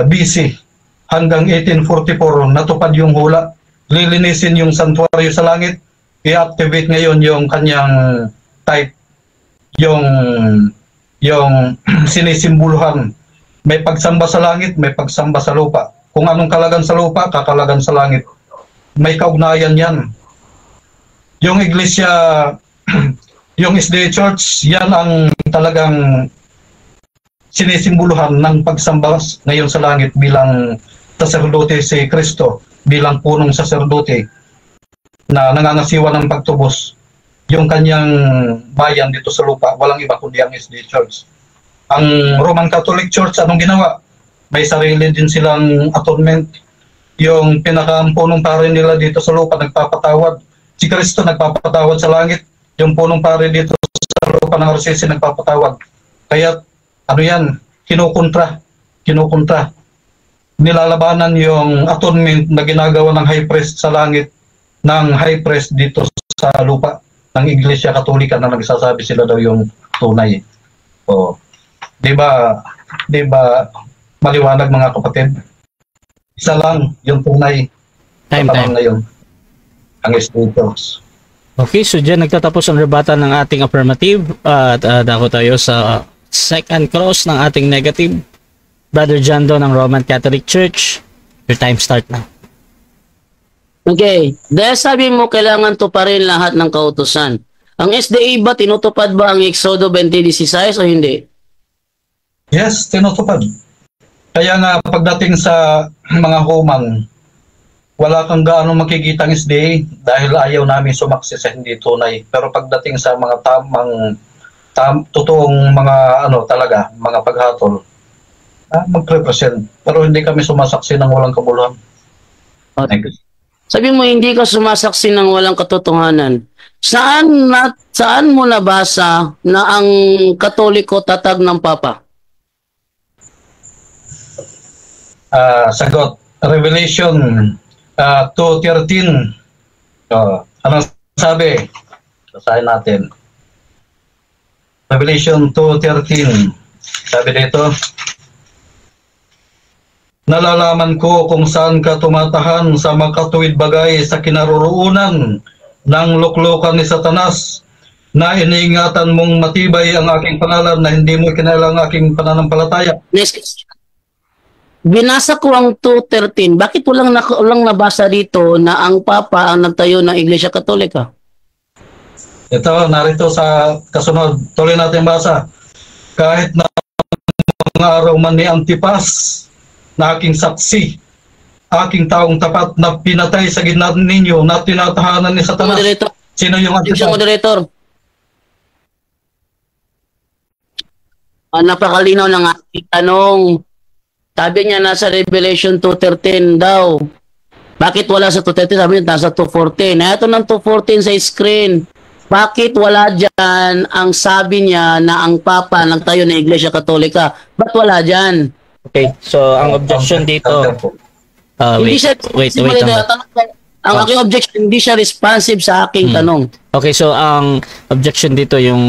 BC, hanggang 1844, natupad yung hula. Lilinisin yung santuario sa langit, i-activate ngayon yung kanyang type, yung sinisimbuluhan. May pagsamba sa langit, may pagsamba sa lupa. Kung anong kalagan sa lupa, kakalagan sa langit. May kaugnayan yan. Yung iglesia, yung SD Church, yan ang talagang sinisimbuluhan ng pagsamba ngayon sa langit bilang saserdote si Kristo, bilang punong saserdote na nangangasiwa ng pagtubos. Yung kanyang bayan dito sa lupa, walang iba kundi ang SD Church. Ang Roman Catholic Church, anong ginawa? May sarili din silang atonement. Yung pinakapunong pare nila dito sa lupa, nagpapatawad. Si Kristo nagpapatawad sa langit. Yung punong pare dito sa lupa ng RCC nagpapatawad. Kaya, ano yan? Kinukontra. Nilalabanan yung atonement na ginagawa ng high priest sa langit, ng high priest dito sa lupa ng Iglesia Katolika na nagsasabi sila daw yung tunay. O, di ba maliwanag, mga kapatid? Isa lang yung tunay. Time. Ngayon, ang Espiritus.
Okay, so dyan nagtatapos ang rebuttal ng ating affirmative at dako tayo sa second cross ng ating negative. Brother John Do ng Roman Catholic Church, your time start na.
Okay, dahil sabi mo kailangan tuparin lahat ng kautusan. Ang SDA ba, tinutupad ba ang Exodo 20:16 o hindi?
Yes, tinutupad. Kaya nga pagdating sa mga humang, wala kang gaano makikita ang SDA dahil ayaw namin sumakses sa hindi tunay. Pero pagdating sa mga totoong mga talaga, mga paghatol, mag-represent. Pero hindi kami sumasaksi ng walang kabuluhan.
Okay. Sabi mo hindi ka sumasaksi ng walang katotohanan. Saan mo nabasa na ang Katoliko tatag ng Papa?
Sagot, Revelation 2:13. Anong sabi? Basahin natin. Revelation 2:13. Sabi dito, nalalaman ko kung saan ka tumatahan sa makatuwid bagay sa kinaroroonan ng luklukan ni Satanas, na iniingatan mong matibay ang aking pangalan na hindi mo kinailang aking pananampalataya.
Next. Binasa ko ang 2:13. Bakit walang nabasa dito na ang Papa ang nagtayo ng Iglesia Katolika?
Ito, narito sa kasunod. Tuloy natin basa. Kahit na mga araw man ni Antipas, na aking saksi, aking taong tapat na pinatay sa gitna ninyo na tinatahanan ni Satanas.
Moderator.
Sino yung Antipas?
Moderator. Napakalinaw ng aking tanong. Sabi niya nasa Revelation 2:13 daw. Bakit wala sa 2:13? Sabi niya nasa 2:14. Ito ng 2:14 sa screen. Bakit wala dyan ang sabi niya na ang Papa nagtayo ng Iglesia Katolika? Ba't wala dyan?
Okay, so ang objection dito,
Hindi siya,
wait lang.
ang aking objection, hindi siya responsive sa aking tanong.
Okay, so ang objection dito yung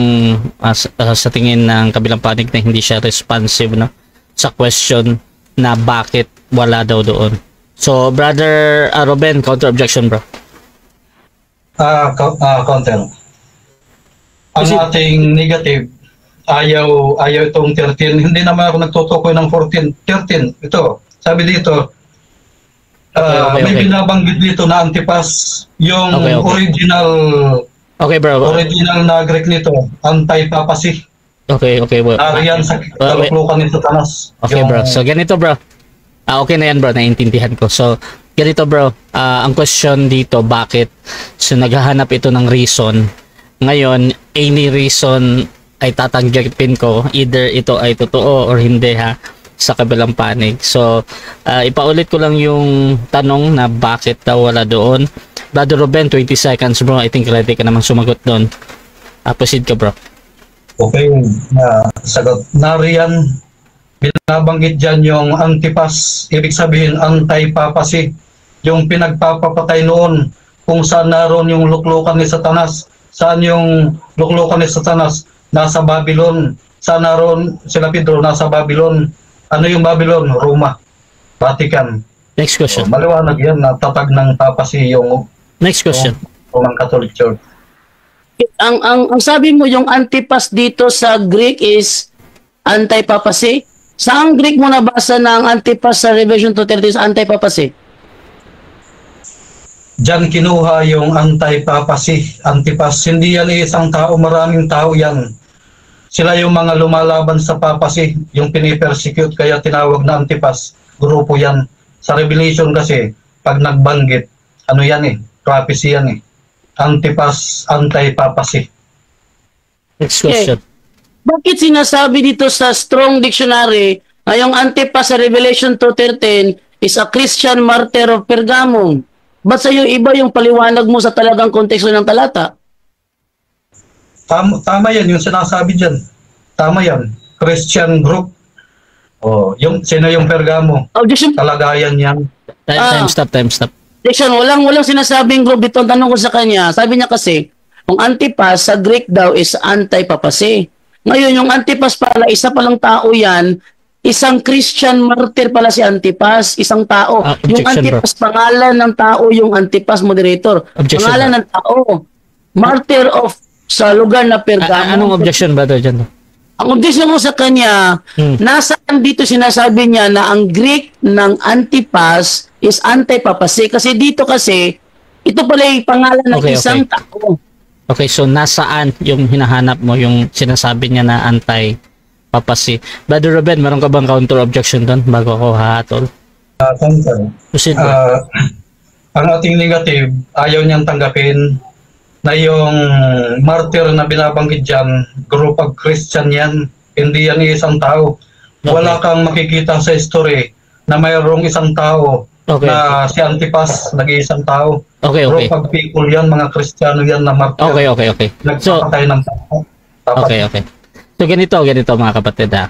sa tingin ng kabilang panig na hindi siya responsive, no, sa question na bakit wala daw doon. So, Brother Ruben, counter objection, bro.
Counter. Ang ating negative, ayaw itong 13. Hindi naman ako nagtutukoy ng 13. Ito, sabi dito, may binabanggit dito na Antipas, yung original original na Greek nito, anti-papacy.
Okay, bro.
Nariyan sa kaluklukan ni Satanas.
Okay, bro. So, ganito, bro. Okay na yan, bro. Naiintindihan ko. So, ganito, bro. Ang question dito, bakit? So, naghahanap ito ng reason. Ngayon, any reason ay tatanggapin ko. Either ito ay totoo or hindi, ha, sa kabilang panig. So, ipaulit ko lang yung tanong na bakit daw wala doon. Brother Ruben, 20 seconds, bro. I think ready ka namang sumagot doon. Proceed ka, bro.
Okay, sagot. Nariyan, binabanggit dyan yung Antipas, ibig sabihin anti-papacy, yung pinagpapapatay noon, kung saan naroon yung luklukan ni Satanas. Saan yung luklukan ni Satanas? Nasa Babylon. Saan naroon sila Pedro? Nasa Babylon. Ano yung Babylon? Roma, Vatican.
Next question.
So, maliwanag yan na tatag ng papacy yung
next question.
Roman Catholic Church.
Ang sabi mo yung Antipas dito sa Greek is anti-papacy. Saan Greek mo nabasa na ang Antipas sa Revelation 2:13 sa anti-papacy?
Diyan kinuha yung anti-papacy, Antipas. Hindi yan isang tao, maraming tao yan. Sila yung mga lumalaban sa papacy, yung pinipersecute, kaya tinawag na Antipas. Grupo yan. Sa Revelation kasi, pag nagbanggit, ano yan eh, prophecy yan eh. Antipas, anti-papacy.
Next question.
Bakit sinasabi dito sa Strong Dictionary na yung Antipas sa Revelation 2:13 is a Christian martyr of Pergamum? Ba't sa iyo iba yung paliwanag mo sa talagang konteksto ng talata?
Tama yan, yung sinasabi dyan. Tama yan. Christian group. Yung, sino yung Pergamo?
Objection.
Kalagayan yan.
Time stop.
Objection. Walang sinasabing group dito. Ang tanong ko sa kanya, sabi niya kasi, yung Antipas sa Greek daw is anti-papacy. Ngayon, yung Antipas pala, isa palang tao yan, isang Christian martyr pala si Antipas, isang tao. Yung Antipas, bro. Pangalan ng tao yung Antipas, moderator.
Objection,
pangalan
bro.
ng tao. Martyr of sa lugar na Pergamo.
Anong objection, brother, dyan?
Ang objection mo sa kanya, nasaan dito sinasabi niya na ang Greek ng Antipas is anti-papacy? Kasi dito kasi, ito pala yung pangalan ng isang tao.
Okay, so nasaan yung hinahanap mo, yung sinasabi niya na anti-papacy? Brother Ruben, meron ka bang counter objection doon bago ako hahatol?
Proceed. Ang ating negative, ayaw niyang tanggapin na yung martyr na binabanggit dyan, group of Christian yan, hindi yan isang tao. Okay. Wala kang makikita sa history na mayroong isang tao na si Antipas, nag-iisang tao. Group of people yan, mga Kristiyano yan na martyr.
Okay.
Nagpapatay ng tao.
Okay. So ganito mga kapatid ha.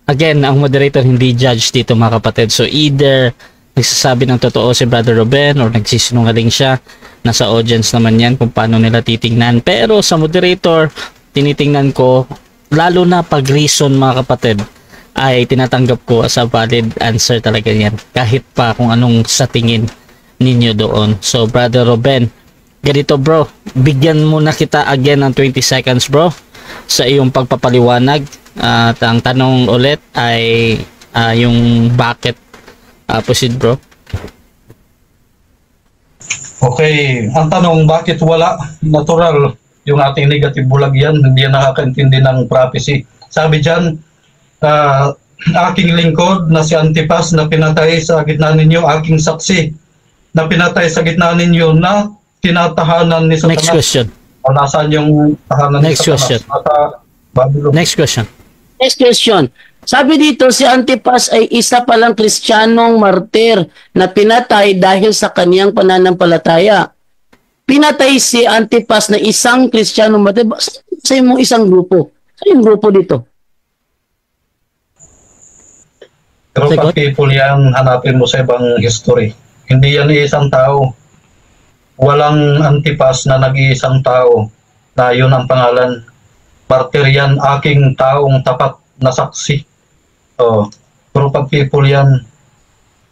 Again, ang moderator hindi judge dito mga kapatid. So either nagsasabi ng totoo si Brother Ruben or nagsisinungaling siya. Nasa audience naman yan kung paano nila titingnan. Pero sa moderator, tinitingnan ko, lalo na pag reason mga kapatid, ay tinatanggap ko as a valid answer talaga yan. Kahit pa kung anong sa tingin ninyo doon. So Brother Ruben, ganito bro, bigyan mo na kita again ng 20 seconds bro sa iyong pagpapaliwanag. At ang tanong ulit ay yung bakit. Proceed bro.
Okay, ang tanong, bakit wala? Natural, yung ating negative bulag yan, hindi yan nakakaintindi ng prophecy. Sabi dyan, aking lingkod na si Antipas na pinatay sa gitna ninyo, aking saksi na pinatay sa gitna ninyo na tinatahanan ni Satanas.
Next question.
O nasaan yung tahanan
Next
ni Satanas?
question.
Babylon.
Next question.
Next question. Sabi dito, si Antipas ay isa palang Kristiyanong martir na pinatay dahil sa kaniyang pananampalataya. Pinatay si Antipas na isang Kristiyanong martir. Sa mo isang grupo. Sa yung grupo dito?
Pero
Sagot?
pag people yan, hanapin mo sa ibang history. Hindi yan isang tao. Walang Antipas na nag-iisang tao na yun ang pangalan. Martir yan, aking taong tapat na saksi. Pero pag people yan,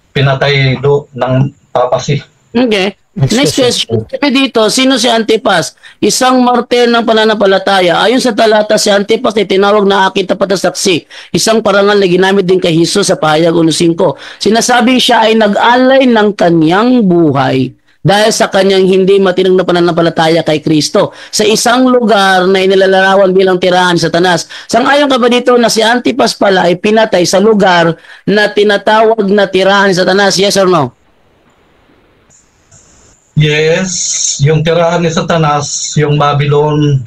pinatay ng papasi.
Okay.
Next
Next question. Sabi dito, sino si Antipas? Isang martir ng pananampalataya. Ayon sa talata, si Antipas ay tinawag na aking tapat na saksi. Isang parangal na ginamit din kay Jesus sa pahayag 1:5. Sinasabing siya ay nag-alay ng kanyang buhay dahil sa kanyang hindi matinong na pananampalataya kay Kristo sa isang lugar na inilalarawan bilang tirahan ni Satanas. Sang-ayon ka ba dito na si Antipas pala ay pinatay sa lugar na tinatawag na tirahan ni Satanas? Yes or no?
Yes, yung tirahan ni Satanas, yung Babylon,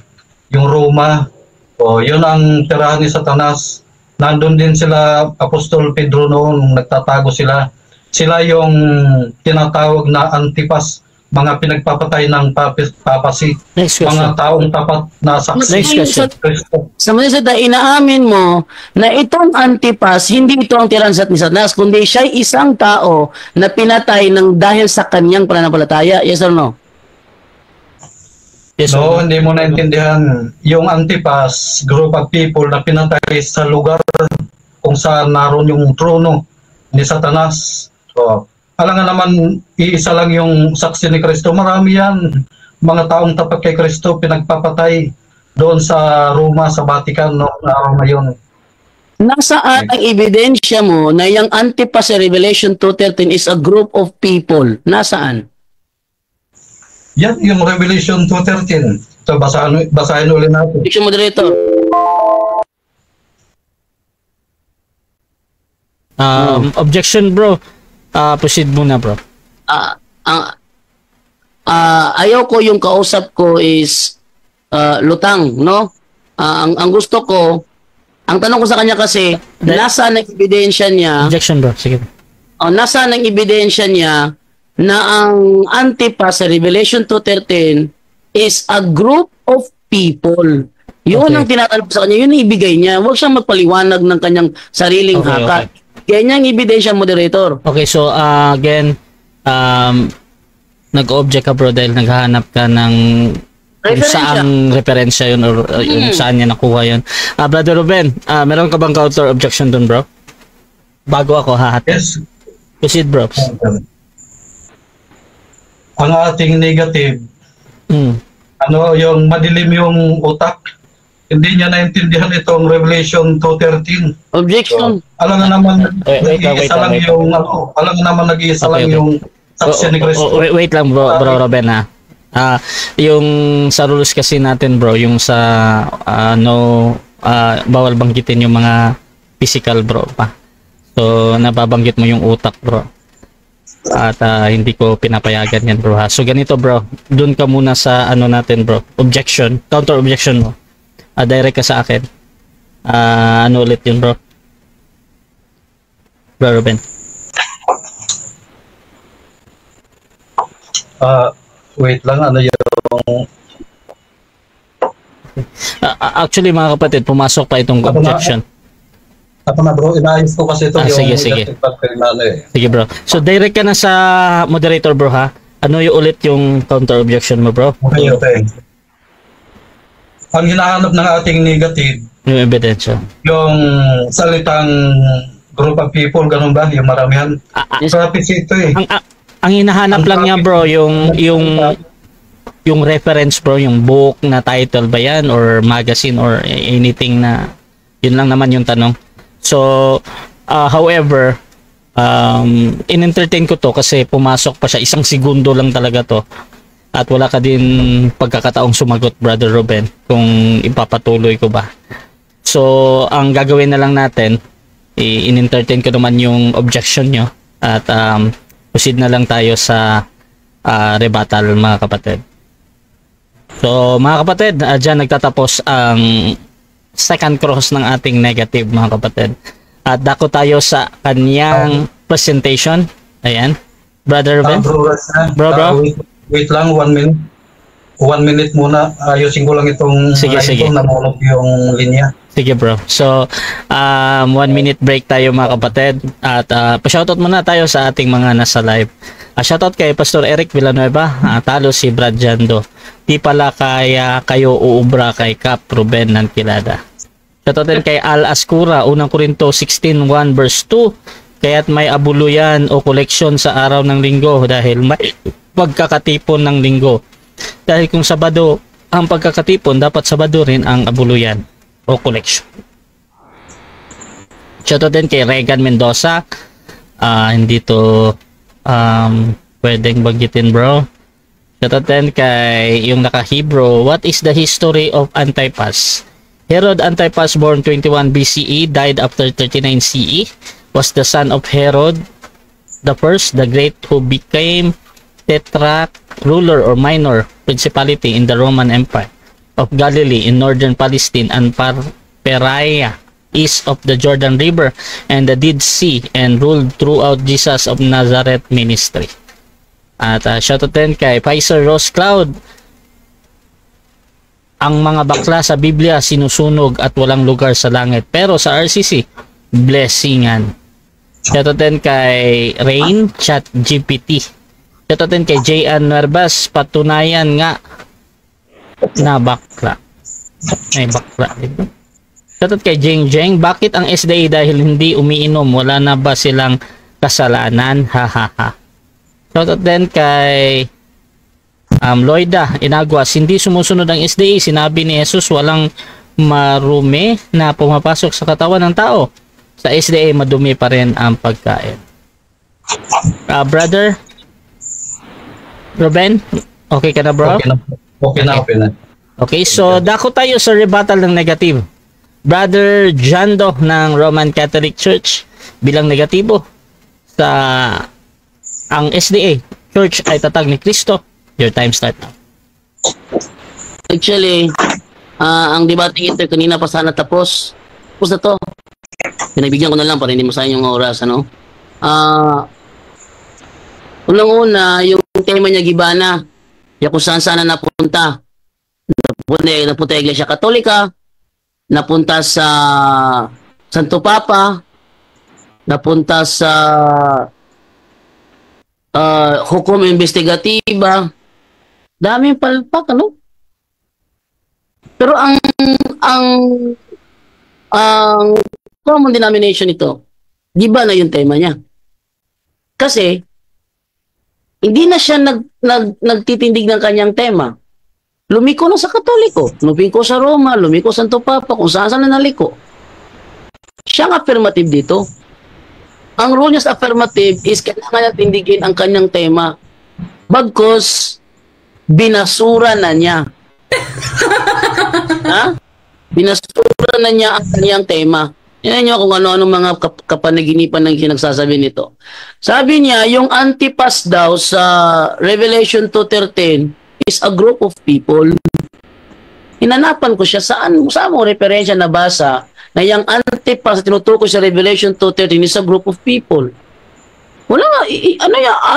yung Roma, yun ang tirahan ni Satanas. Nandun din sila, Apostol Pedro noon, nagtatago sila. Sila yung tinatawag na Antipas, mga pinagpapatay ng papasi,
Next question.
mga taong tapat na saksi.
Next question.
Kristo.
Sa mga inaamin mo na itong Antipas, hindi ito ang tirahan ni Satanas, kundi siya ay isang tao na pinatay ng dahil sa kanyang pananampalataya. Yes or no?
Yes,
No,
sir.
hindi mo naintindihan. Yung Antipas, group of people na pinatay sa lugar kung saan naroon yung trono ni Satanas. Alam nga naman, iisa lang yung saksi ni Kristo. Marami yan. Mga taong tapat kay Kristo, pinagpapatay doon sa Roma, sa Vatican, noong araw na yun.
Nasaan ang ebidensya mo na yung Antipas sa Revelation 2:13 is a group of people? Nasaan?
Yan yung Revelation 2:13. So, basahin ulit natin.
Fiction moderator.
Objection, bro. Proceed muna, bro.
Ayaw ko yung kausap ko is lutang, no? Ang gusto ko, ang tanong ko sa kanya kasi, nasaan ang ebidensya niya,
Objection, bro. Sige.
nasaan ang ebidensya niya na ang Antipas sa Revelation 2:13 is a group of people. Yun
Okay.
ang tinatanong ko sa kanya, yun ang ibigay niya. Huwag siyang magpaliwanag ng kanyang sariling
Okay,
haka. Ganyan ang ebidensya, moderator.
Okay, so again, nag-object ka, bro, dahil naghahanap ka ng kung
Referensya.
saang referensya yun or yung saan niya nakuha yun. Brother Ruben, meron ka bang counter objection dun, bro? Bago ako hahatid.
Yes.
Proceed, bro.
Ang ating negative,
Mm.
yung madilim yung utak, hindi niya naintindihan itong Revelation 2:13.
Objection.
Alam nga naman,
Wait
nag-iisa lang
lang.
yung, alam nga naman, nag-iisa lang
Okay.
yung saksi ni Kristo.
Wait lang, bro Ruben, ha. Yung sa rules kasi natin, bro, yung sa bawal banggitin yung mga physical, bro, pa. So, nababanggit mo yung utak, bro. At hindi ko pinapayagan yan, bro, ha. So, ganito, bro. Doon ka muna sa natin, bro. Objection. Counter objection mo. Direct ka sa akin. Ano ulit yun, bro? Bro Ruben.
Wait lang, ano yung...
Actually, mga kapatid, pumasok pa itong
Ako na.
objection.
Ako na bro, inaayos ko kasi ito yung...
Sige.
Sige.
Sige, bro. So, direct ka na sa moderator, bro, ha? Ano yung ulit yung counter objection mo, bro?
Okay. Ang hinahanap ng ating negative,
Yung ebidensya.
yung salitang group of people, ganun ba? Yung maramihan. Prophecy ito eh.
Ang hinahanap
Ang
lang niya, bro, yung reference, bro, yung book na title ba yan or magazine or anything na yun lang naman yung tanong. So, however, in-entertain ko to kasi pumasok pa siya. Isang segundo lang talaga to. At wala ka din pagkakataong sumagot, Brother Ruben, kung ipapatuloy ko ba. So, ang gagawin na lang natin, in-entertain ko naman yung objection nyo at proceed na lang tayo sa rebuttal, mga kapatid. So, mga kapatid, dyan nagtatapos ang second cross ng ating negative, mga kapatid. At dako tayo sa kanyang presentation. Ayan. Brother Ben? Bro.
Wait lang, 1 minute. 1 minute muna. Ayusin ko lang itong
Sige.
namulog yung linya.
Sige bro. So, 1 minute break tayo mga kapatid. At pa-shoutout muna tayo sa ating mga nasa live. Shoutout kay Pastor Eric Villanueva. Talo si Brad Jando. Di pala kaya kayo uubra kay Cap Ruben Nankilada. Shoutout din kay Al Ascura. Unang Korinto 16:1 verse 2. Kaya't may abuluyan o koleksyon sa araw ng linggo dahil may pagkakatipon ng linggo. Dahil kung Sabado ang pagkakatipon, dapat Sabado rin ang abuluyan o collection. Shoutout din kay Regan Mendoza. Hindi to pwedeng banggitin bro. Shoutout din kay yung naka-Hebrew. What is the history of Antipas? Herod Antipas, born 21 BCE, died after 39 CE, was the son of Herod the first, the great, who became tetrarch, ruler or minor principality in the Roman Empire of Galilee in northern Palestine and Perea east of the Jordan River and the Dead Sea, and ruled throughout Jesus of Nazareth ministry. At shoutout din kay Pfizer Rose Cloud. Ang mga bakla sa Biblia sinusunog at walang lugar sa langit, pero sa RCC blessingan. Shoutout din kay Rain Chat GPT. Shoutout din kay J.N. Nuerbas. Patunayan nga na bakla. May bakla dito. Shoutout kay Jeng Jeng. Bakit ang SDA dahil hindi umiinom? Wala na ba silang kasalanan? Hahaha. Shoutout din kay Loida Inaguas. Hindi sumusunod ang SDA. Sinabi ni Jesus walang marumi na pumapasok sa katawan ng tao. Sa SDA madumi pa rin ang pagkain. Brother Ruben, okay ka na bro?
Okay na.
Okay, so dako tayo sa rebuttal ng negative. Brother Jando ng Roman Catholic Church bilang negatibo sa ang SDA Church ay tatag ni Kristo. Your time start now.
Actually, ang debating ito kanina pa sana tapos. Tapos na to. Pinagbigyan ko na lang para hindi masayang yung oras, ano? Unang-una, yung tema niya gibana, kung saan sana napunta. Napunta Iglesia Katolika, napunta sa Santo Papa, napunta sa hukom investigatiba, daming palpak, ano? Pero ang common denomination ito, giba na yung tema niya. Kasi, hindi na siya nagtitindig ng kanyang tema. Lumiko na sa Katoliko, lumiko sa Roma, lumiko sa Santo Papa, kung saan na naliko. Siya ang affirmative dito. Ang rule niya sa affirmative is kailangan niya tindigin ang kanyang tema. Bagkus, binasura na niya. Ha? Binasura na niya ang kanyang tema. Yan nyo kung ano-ano mga kapanaginipan ng sinagsasabi nito. Sabi niya, yung Antipas daw sa Revelation 2:13 is a group of people. Hinanapan ko siya saan mo referensya na basa na yung Antipas tinutukoy sa Revelation 2:13 is a group of people. Wala nga,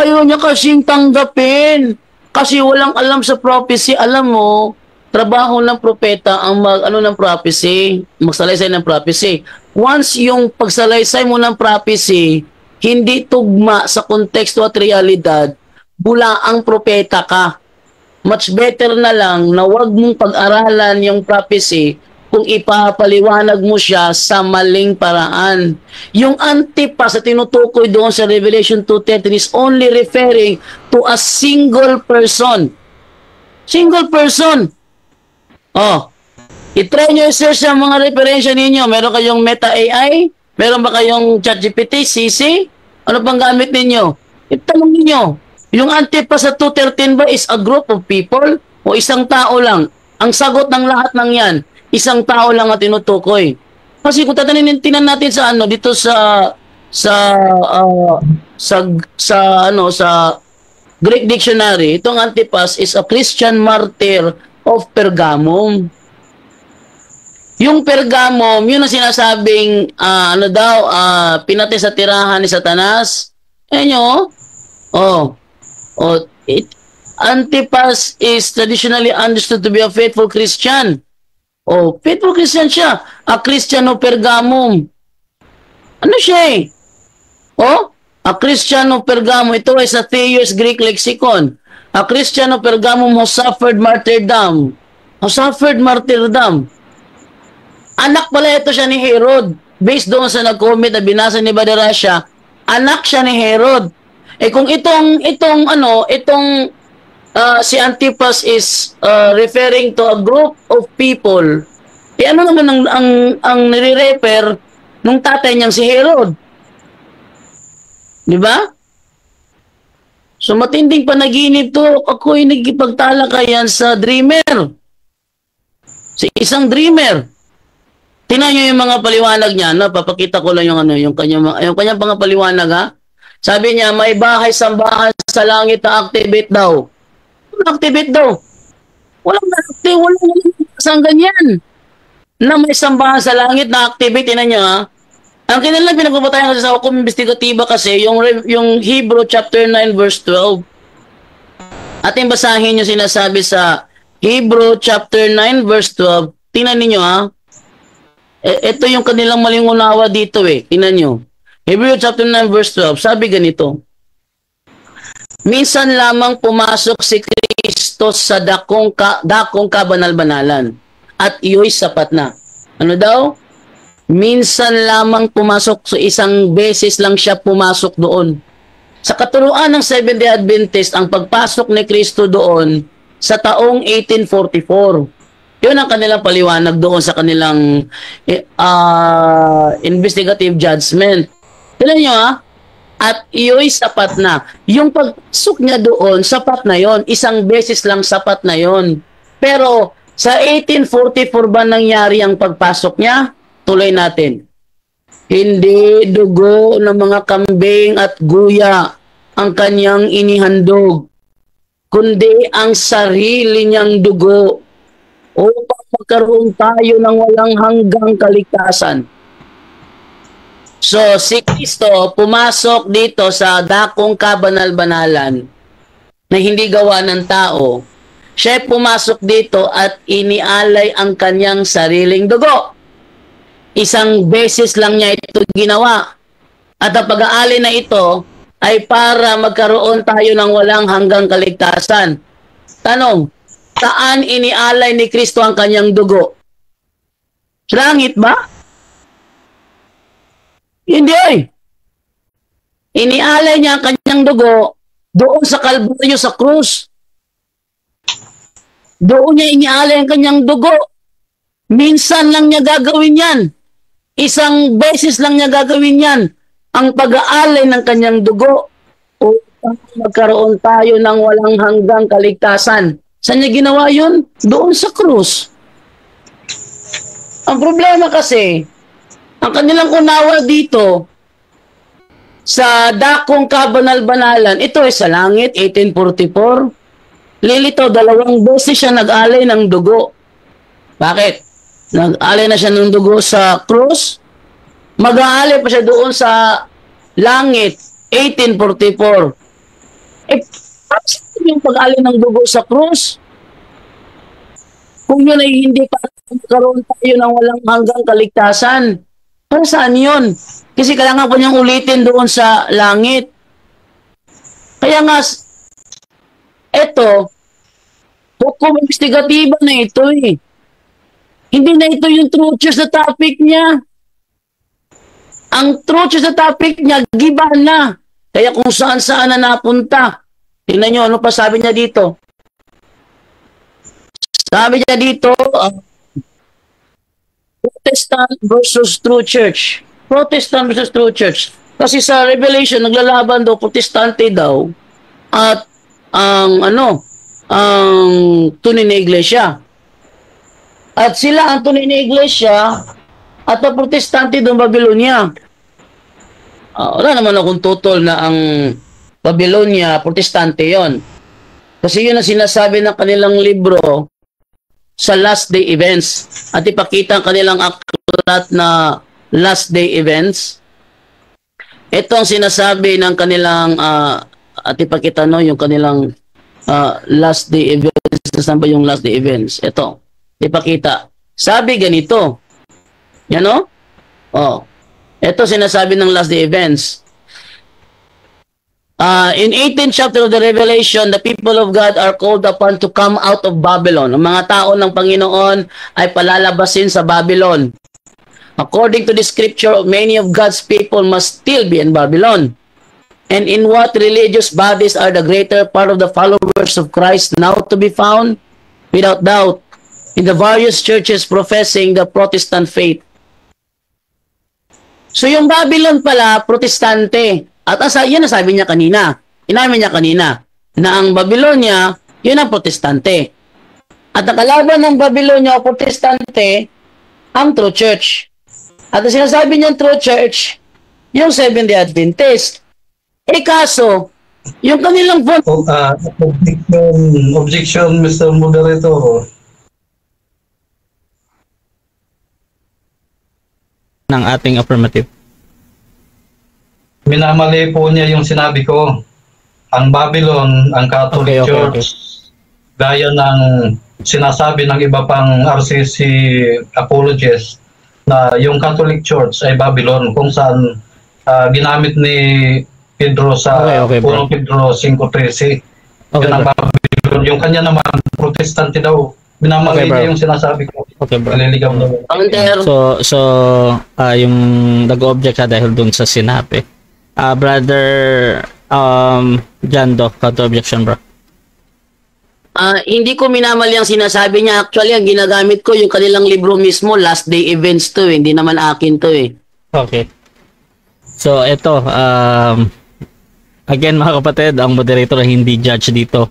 ayaw niya kasing tanggapin. Kasi walang alam sa prophecy. Alam mo, trabaho ng propeta ang ng prophecy, magsalaysay ng prophecy. Once yung pagsalaysay mo ng prophecy, hindi tugma sa konteksto at realidad, bula ang propeta ka. Much better na lang na wag mong pag-aralan yung prophecy kung ipapaliwanag mo siya sa maling paraan. Yung Antipas na tinutukoy doon sa Revelation 2:13 is only referring to a single person. Single person. Oh, i-try nyo i-search ang mga referensya ninyo. Meron kayong Meta AI? Meron ba kayong ChatGPT, CC? Ano pang gamit ninyo? Itanong ninyo. Yung Antipas sa 2:13 ba is a group of people o isang tao lang? Ang sagot ng lahat ng yan, isang tao lang at tinutukoy. Kasi kung tinan natin sa dito sa Greek dictionary, itong Antipas is a Christian martyr of Pergamum. Yung Pergamum, yun ang sinasabing, pinatay sa tirahan ni Satanas. Ayan nyo, Antipas is traditionally understood to be a faithful Christian. Faithful Christian siya. A Christian of Pergamum. Ano siya eh? A Christian of Pergamum. Ito ay sa Theos Greek Lexicon. A Christian of Pergamum who suffered martyrdom. Anak pala ito siya ni Herod. Based doon sa nag-comment na binasa ni Badarasha, anak siya ni Herod. Kung si Antipas is referring to a group of people, ano naman ang nire-refer nung tatay niyang si Herod? Di ba? So matinding panaginip to. Ako'y nagkipagtalakayan sa dreamer. Si isang dreamer. Tingnan niyo yung mga paliwanag niya, no? Papakita ko lang yung kanyang mga paliwanag, ha? Sabi niya, may bahay-sambahan sa langit na activate daw. Activate daw. Walang isang ganyan. Na may sambahan sa langit na activate, tingnan niyo, ha? Ang kanilang pinagpapatayan kasi sa hukom investigatiba kasi, yung Hebrew chapter 9 verse 12. Ating basahin yung sinasabi sa Hebrew chapter 9 verse 12. Tingnan niyo, ha? Ito yung kanilang maling unawa dito eh. Tingnan nyo. Hebrew chapter 9 verse 12. Sabi ganito. Minsan lamang pumasok si Kristo sa dakong kabanal-banalan. At iyo'y sapat na. Ano daw? Minsan lamang pumasok. So isang beses lang siya pumasok doon. Sa katuruan ng Seventh-day Adventist, ang pagpasok ni Kristo doon sa taong 1844. Yun ang kanilang paliwanag doon sa kanilang investigative judgment. Tignan nyo, ha? At iyo'y sapat na. Yung pagsok niya doon, sapat na yon. Isang beses lang sapat na yon. Pero sa 1844 ba nangyari ang pagpasok niya? Tuloy natin. Hindi dugo ng mga kambing at guya ang kanyang inihandog, kundi ang sarili niyang dugo upang magkaroon tayo ng walang hanggang kaligtasan. So, si Kristo pumasok dito sa dakong kabanal-banalan na hindi gawa ng tao. Siya pumasok dito at inialay ang kanyang sariling dugo. Isang beses lang niya ito ginawa. At ang pag-aalay na ito ay para magkaroon tayo ng walang hanggang kaligtasan. Tanong, saan inialay ni Kristo ang kanyang dugo? Sa langit ba? Hindi ay. Inialay niya ang kanyang dugo doon sa Kalbaryo sa krus. Doon niya inialay ang kanyang dugo. Minsan lang niya gagawin yan. Isang beses lang niya gagawin yan. Ang pag-aalay ng kanyang dugo upang magkaroon tayo ng walang hanggang kaligtasan. Saan niya ginawa yun? Doon sa krus. Ang problema kasi, ang kanilang unawa dito, sa dakong kabanal-banalan, ito ay sa langit, 1844. Lilito, 2 beses siya nag-alay ng dugo. Bakit? Nag-alay na siya ng dugo sa krus. Mag-aalay pa siya doon sa langit, 1844. Yung pag-alay ng dugo sa krus, kung yun ay hindi pa magkaroon tayo ng walang hanggang kaligtasan, para saan yun? Kasi kailangan pa niyang ulitin doon sa langit. Kaya nga, eto, hukom investigatiba na ito eh. Hindi na ito yung true church na topic niya. Ang true church na topic niya, giba na. Kaya kung saan-saan na napunta. Tingnan nyo, ano pa sabi niya dito? Sabi niya dito, Protestant versus True Church. Protestant versus True Church. Kasi sa Revelation, naglalaban daw, Protestante daw, at ang tunay na iglesia. At sila ang tunay na iglesia, at ang Protestante doon, Babylonia. Wala naman akong tutol na ang Babylonia, Protestante yon. Kasi yun ang sinasabi ng kanilang libro sa last day events. At ipakita ang kanilang aklat na last day events. Ito ang sinasabi ng kanilang at ipakita no yung kanilang last day events. Saan ba yung last day events? Ito. Ipakita. Sabi ganito. Yan no? Oh. Ito sinasabi ng last day events. In 18th chapter of the Revelation, the people of God are called upon to come out of Babylon. Ang mga tao ng Panginoon ay palalabasin sa Babylon. According to the scripture, many of God's people must still be in Babylon. And in what religious bodies are the greater part of the followers of Christ now to be found? Without doubt, in the various churches professing the Protestant faith. So yung Babylon pala, Protestante. At yan ang sabi niya kanina. Inamin niya kanina na ang Babylonia, yun ang Protestante. At ang kalaban ng Babylonia o Protestante, ang True Church. At ang sinasabi niyang True Church, yung Seventh-day Adventist. Kaso, yung kanilang
Objection, Mr. Moderator.
Ng ating affirmative.
Minamali po niya yung sinabi ko. Ang Babylon, ang Catholic Church, gaya ng sinasabi ng iba pang RCC apologists na yung Catholic Church ay Babylon kung saan ginamit ni Pedro sa 1 Pedro 5:13. Yun ang Babylon. Yung kanya naman, Protestante daw. Minamali niya yung sinasabi ko.
Okay, bro.
Naliligaw na.
So yung nag-object ka dahil dun sa sinabi. Brother Jando, counter-objection, bro.
Hindi ko minamali ang sinasabi niya. Actually, ang ginagamit ko yung kanilang libro mismo, Last Day Events to. Hindi naman akin to eh.
Okay. So, ito. Again, mga kapatid, ang moderator hindi judge dito.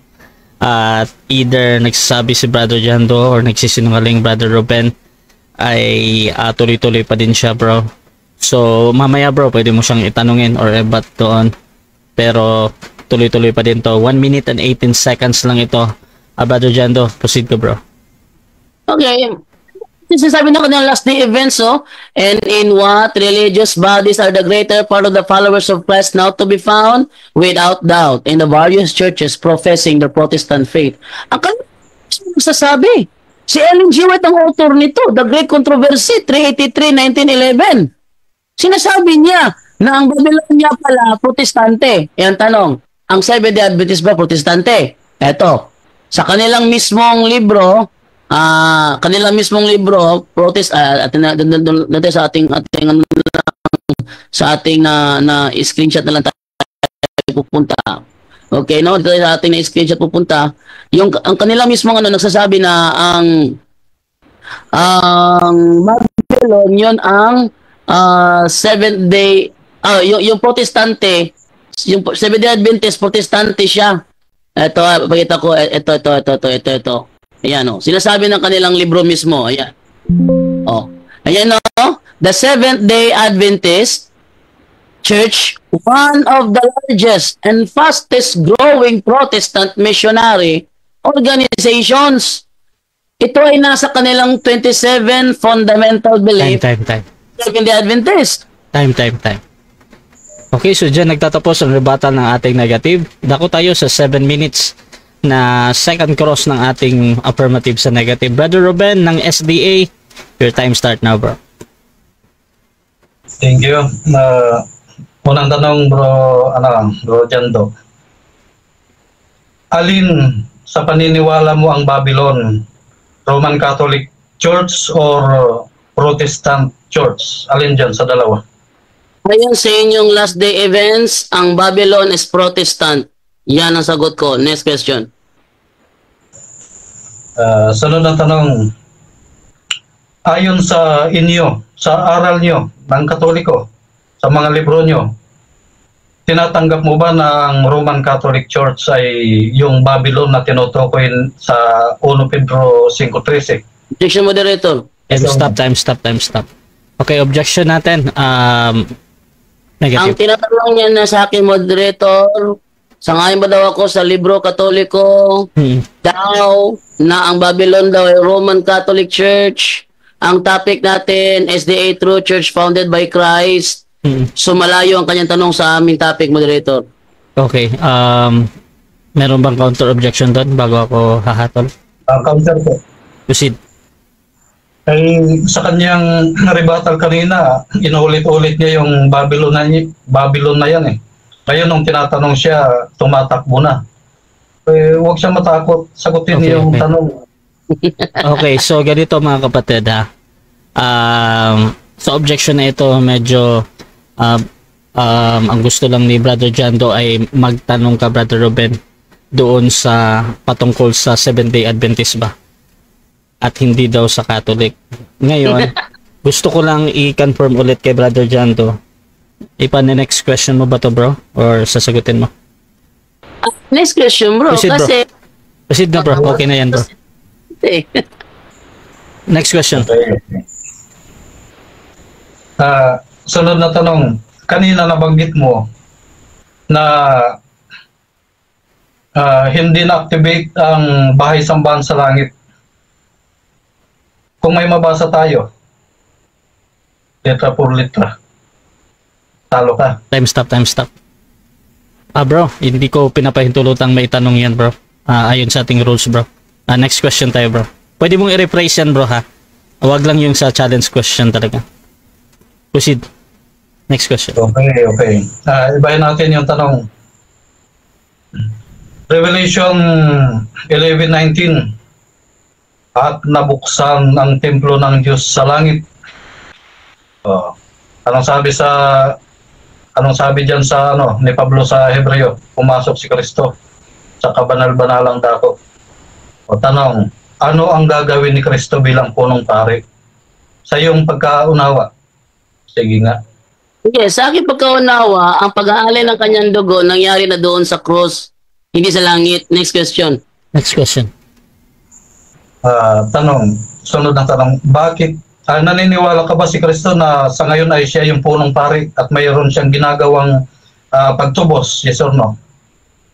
At either nagsasabi si Brother Jando or nagsisinungaling Brother Ruben ay tuloy-tuloy pa din siya, bro. So, mamaya bro, pwede mo siyang itanungin or ebat doon. Pero, tuloy-tuloy pa din to. 1 minute and 18 seconds lang ito. Brother Jando, proceed ko, bro.
Okay. Sinasabi na kanila last day events, and in what religious bodies are the greater part of the followers of Christ now to be found? Without doubt, in the various churches professing the Protestant faith. Ang kanila sasabi, si Ellen G. White ang author nito, The Great Controversy, 383, 1911. Sinasabi niya na ang Babylonia pala Protestante. Yan tanong, ang Seventh-day Adventist ba Protestante? Eto, sa kanilang mismong libro, protest sa ating na screenshot na lang tayo pupunta. Okay, no? Dito sa ating na screenshot pupunta. Ang kanilang mismong nagsasabi na ang Babylon yun ang Seventh Day, yung Protestante, yung Seventh-day Adventist, Protestante siya. Ito, pakita ko, ito. Ayan, sinasabi ng kanilang libro mismo, ayan. Ayan, the Seventh-day Adventist Church, one of the largest and fastest growing Protestant missionary organizations. Ito ay nasa kanilang 27 fundamental belief.
Time.
Seventh-day Adventist.
Time. Okay, so dyan nagtatapos ang rebuttal ng ating negative. Dako tayo sa 7 minutes na second cross ng ating affirmative sa negative. Brother Ruben ng SDA, your time start now, bro.
Thank you. Unang tanong, bro Jando. Alin sa paniniwala mo ang Babylon? Roman Catholic Church or Protestant Church? Alin dyan sa dalawa?
Ayon sa inyong last day events, ang Babylon is Protestant. Yan ang sagot ko. Next question.
Sunod na tanong. Ayon sa inyo, sa aral nyo ng Katoliko, sa mga libro nyo, tinatanggap mo ba na ang Roman Catholic Church ay yung Babylon na tinutukoy sa 1 Pedro 5:13?
Objection, moderator.
Time stop. Okay, objection natin. Negative.
Ang tinatanong niya na sa akin, moderator, Sangayon ba daw ako sa libro Katoliko daw na ang Babylon daw ay Roman Catholic Church. Ang topic natin, SDA True Church founded by Christ. So malayo ang kanyang tanong sa aming topic, moderator.
Okay. Meron bang counter objection doon bago ako hahatol?
Counter po.
Proceed.
Ay, sa kanyang rebuttal kanina, inuulit-ulit niya yung Babylon na yan eh. Ngayon nung tinatanong siya, tumatakbo na. Eh, huwag siya matakot. Sagutin niya yung tanong.
Okay, so ganito mga kapatid ha. Sa objection na ito, medyo ang gusto lang ni Brother Jando ay magtanong ka, Brother Ruben, doon sa patungkol sa Seventh-day Adventist ba? At hindi daw sa Catholic. Ngayon, gusto ko lang i-confirm ulit kay Brother Jando. Next question mo ba to, bro? Or sasagutin mo?
Next question, bro.
Proceed, bro.
Kasi,
Proceed na, bro. Okay na yan, bro. Next question.
Okay. Sunod na tanong. Kanina nabanggit mo na hindi na-activate ang bahay sambahan sa langit. Kung may mabasa tayo, letra por letra, talo ka.
Time stop. Bro, hindi ko pinapahintulutang may tanong yan, bro. Ayon sa ating rules, bro. Next question tayo, bro. Pwede mong i-rephrase yan, bro, ha? Huwag lang yung sa challenge question talaga. Proceed. Next question.
Okay. Ibahin natin yung tanong. Revelation 11:19. At nabuksan ang templo ng Diyos sa langit. Anong sabi diyan sa ni Pablo sa Hebreo? Pumasok si Kristo sa kabanal-banalang dako. Tanong, ano ang gagawin ni Kristo bilang punong pari? Sa iyong pagkaunawa. Sige nga.
Yes, sa aking pagkaunawa, ang pag-aalay ng kanyang dugo nangyari na doon sa cross, hindi sa langit. Next question.
Next question.
Sunod ng tanong, bakit naniniwala ka ba si Kristo na sa ngayon ay siya yung punong pari at mayroon siyang ginagawang pagtubos? Yes or no?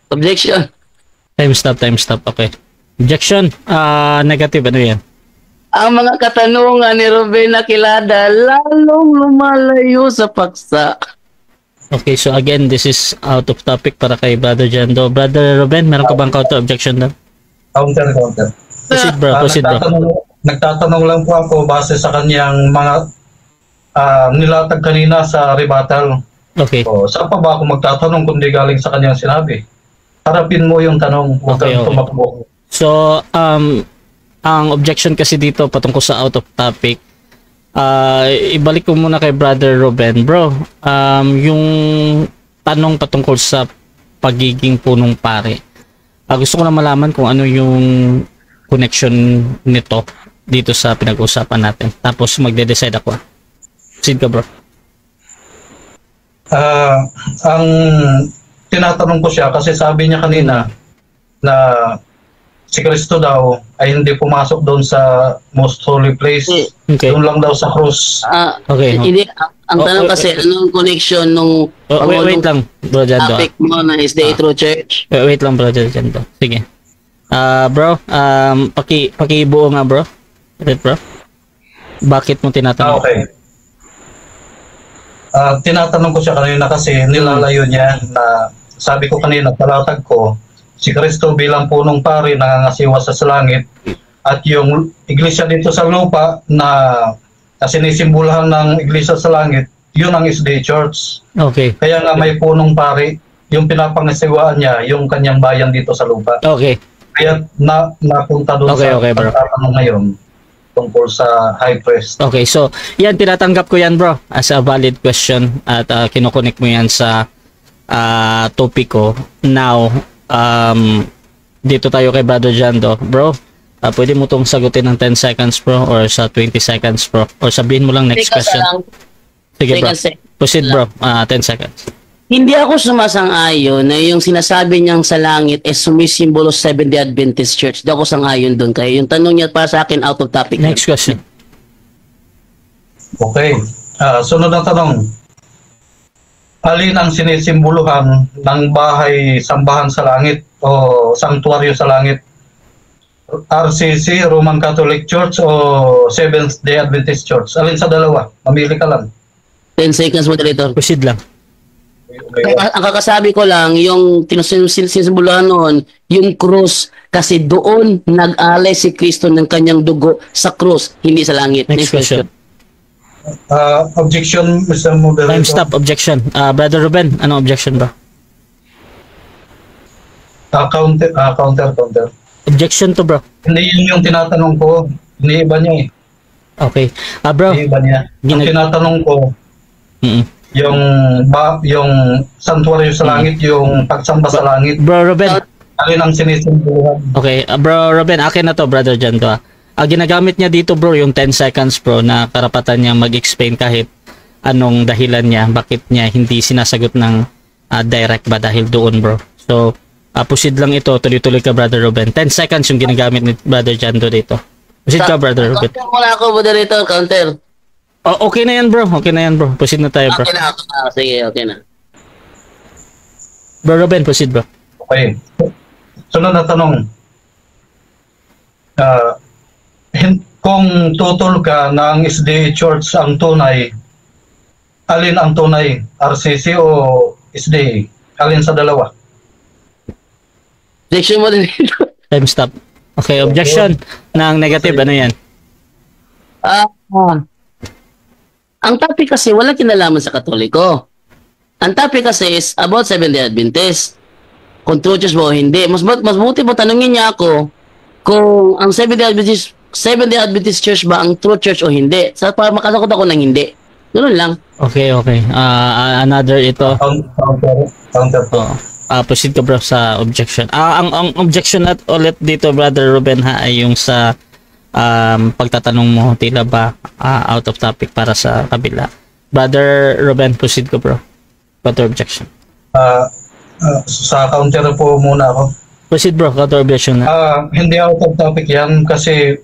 Objection.
Time stop. Okay. Objection. Negative. Ano yan?
Ang mga katanungan ni Ruben Aquilada lalong lumalayo sa paksa.
Okay, so again, this is out of topic para kay Brother Jando. Brother Ruben, meron ka bang counter objection doon?
Counter.
Proceed, bro.
Nagtatanong lang po ako base sa kanyang mga nilatag kanina sa rebuttal.
Okay.
Saan pa ba ako magtatanong kung di galing sa kanyang sinabi? Harapin mo yung tanong, huwag kang tumakbo.
So, ang objection kasi dito patungkol sa out of topic, ibalik ko muna kay Brother Ruben. Bro, yung tanong patungkol sa pagiging punong pare, gusto ko na malaman kung ano yung connection nito dito sa pinag-uusapan natin. Tapos magde-decide ako. Proceed ka, bro.
Ang tinatanong ko siya kasi sabi niya kanina na si Kristo daw ay hindi pumasok doon sa most holy place.
Okay.
Doon lang daw sa cross.
Okay.
Hindi, ang tanong kasi, anong connection nung
wait lang, bro Jando.
topic mo na SDA True Church?
Wait lang, bro Jando. Sige. Bro, pakibuo nga, bro. Bro. Bakit mo tinatanong?
Okay. Tinatanong ko siya kanina kasi nilalayo niya na sabi ko kanina, talatag ko, si Kristo bilang punong pari nangangasiwa sa langit at yung iglesia dito sa lupa na sinisimbolahan ng iglesia sa langit, yun ang SDA Church. Okay. Kaya nga may punong pari, yung pinapangasiwaan niya, yung kanyang bayan dito sa lupa.
Okay.
Kaya napunta doon sa pagtatanong ngayon tungkol sa high priest. Okay,
so yan, tinatanggap ko yan, bro, as a valid question at kinukonek mo yan sa topic ko. Now, dito tayo kay Brother Jando. Bro, pwede mo tong sagutin ng 10 seconds, bro, or sa 20 seconds, bro, or sabihin mo lang next question. Sige, bro. Proceed, bro. 10 seconds.
Hindi ako sumasang-ayon na yung sinasabi niyang sa langit is sumisimbolo sa Seventh-day Adventist Church. Hindi ako sang-ayon doon. Kaya yung tanong niya para sa akin out of topic.
Next question.
Okay. Sunod na tanong. alin ang sinisimboluhan ng bahay sambahan sa langit o sanctuaryo sa langit? RCC, Roman Catholic Church o Seventh-day Adventist Church? Alin sa dalawa? Mamili ka lang.
10 seconds, moderator.
Proceed lang.
Ang kakasabi ko lang, yung sinusimboluhan noon, yung krus, kasi doon nag-alay si Kristo ng kanyang dugo sa krus, hindi sa langit.
Next question.
Objection, Mr. Moderator.
Time stop. Objection. Brother Ruben, anong objection ba?
Counter.
Objection to, bro.
Hindi yun yung tinatanong ko. Iniiba niya eh.
Okay. Bro.
Iniiba niya. Ang tinatanong ko, yung santuario sa langit, yung pagsamba sa langit,
Bro Ruben.
alin ang sinisimboluhan?
Okay. Bro Ruben, akin na to, Brother John to. Ginagamit niya dito, bro, yung 10 seconds, bro, na karapatan niya mag-explain kahit anong dahilan niya, bakit niya hindi sinasagot ng direct ba dahil doon, bro. So, proceed lang ito, tuloy-tuloy ka, Brother Ruben. 10 seconds yung ginagamit ni Brother Jando dito. Proceed ka, Brother Ruben.
Counter muna ako, moderator. Counter.
Okay na yan, bro. Okay na yan, bro. Proceed na tayo, bro.
Okay na. Sige, okay na.
Bro Ruben, proceed, bro.
Okay. Sunod na tanong. Kung tutol ka na ang SDA Church ang tunay, alin ang tunay? RCC o SDA? Alin sa dalawa?
Objection, moderator.
Time stop. Okay, objection ng negative. Ano yan?
Ang topic kasi wala kinalaman sa Katoliko. Ang topic kasi is about Seventh-day Adventist. Kung true church ba o hindi. Mas buti po tanungin niya ako kung ang Seventh-day Adventist Church ba ang true church o hindi. Para makasagot ako ng hindi. Ganun lang.
Okay. Another ito.
Counter po.
Proceed ka, bro, sa objection. Ang objection at ulit dito, Brother Ruben, ay yung sa pagtatanong mo, tila ba out of topic para sa kabila. Brother Ruben, proceed ka, bro. Counter objection.
Sa counter po muna ako.
Proceed, bro. Counter objection na.
Hindi out of topic yan kasi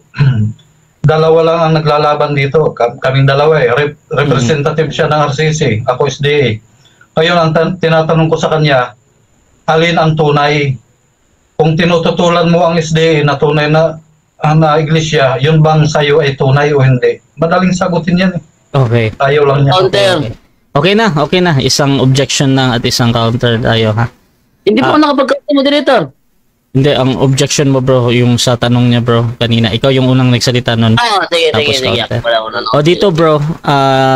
dalawa lang ang naglalaban dito. Kaming dalawa eh. Representative siya ng RCC. Ako SDA. Ngayon, ang tinatanong ko sa kanya, alin ang tunay? Kung tinututulan mo ang SDA na tunay na iglesia, yun bang sa'yo ay tunay o hindi? Madaling sagutin yan eh.
Okay.
Ayaw lang niya.
Counter.
Okay na. Isang objection lang at isang counter tayo, ha?
Hindi po ako nakapag-counter, moderator.
Hindi, ang objection mo, bro, yung sa tanong niya, bro, kanina. Ikaw yung unang nagsalita nun.
Sige.
O dito, bro,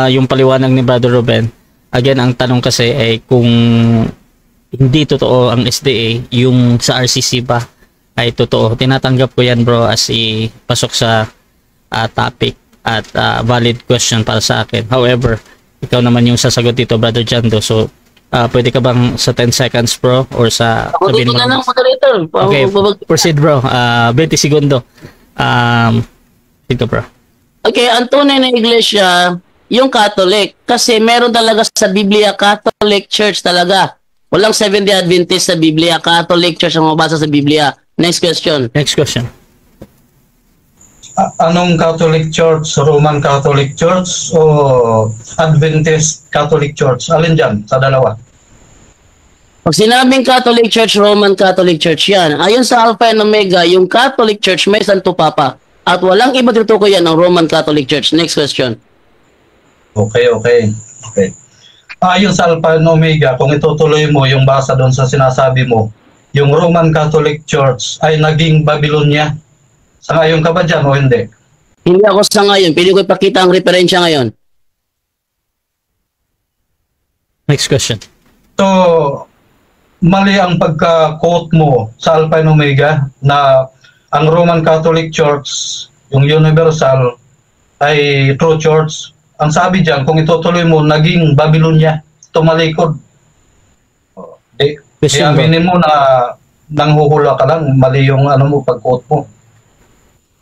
yung paliwanag ni Brother Ruben, again, ang tanong kasi ay kung hindi totoo ang SDA, yung sa RCC ba ay totoo. Tinatanggap ko yan, bro, as pasok sa topic at valid question para sa akin. However, ikaw naman yung sasagot dito, Brother Jando. So, pwede ka bang sa 10 seconds, bro? Or sa...
Ako dito na lang, moderator.
Okay, proceed, bro. 20 segundo. Dito, bro.
Okay, ang tunay na iglesia, yung Catholic. Kasi meron talaga sa Biblia, Catholic Church talaga. Walang Seventh-day Adventist sa Biblia. Catholic Church ang mabasa sa Biblia. Next question.
Next question.
Anong Catholic Church? Roman Catholic Church o Adventist Catholic Church? Alin dyan sa dalawa?
Pag sinabing Catholic Church, Roman Catholic Church yan. Ayon sa Alpha and Omega, yung Catholic Church may Santo Papa. At walang iba tutukoy yan ng Roman Catholic Church. Next question.
Okay. Ayon sa Alpha and Omega, kung itutuloy mo yung basa doon sa sinasabi mo, yung Roman Catholic Church ay naging Babylonia. Sangayon ka ba dyan o hindi?
Hindi ako sa ngayon. Pwede ko ipakita ang referensya ngayon.
Next question.
So, mali ang pagka-quote mo sa Alpha and Omega na ang Roman Catholic Church, yung Universal, ay true church. Ang sabi dyan, kung itutuloy mo, naging Babylonia, tumalikod. Di aminin mo na nanghuhula ka lang, mali yung pag-quote mo.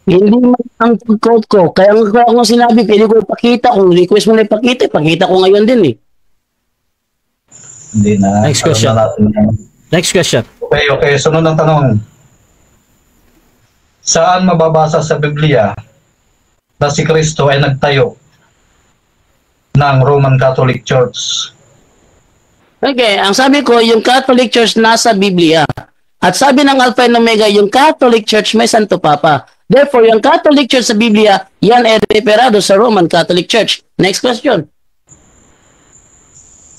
Hindi man ang pag-quote ko. Kaya ang sinabi, pwede ko ipakita. Kung request mo na ipakita, ipakita ko ngayon din eh.
Hindi na.
Next question. Next question.
Okay. Sunod ang tanong. Saan mababasa sa Biblia na si Kristo ay nagtayo ng Roman Catholic Church?
Okay, ang sabi ko, yung Catholic Church nasa Biblia. At sabi ng Alpha and Omega, yung Catholic Church may Santo Papa. Therefore, yung Catholic Church sa Biblia, yan ay referado sa Roman Catholic Church. Next question.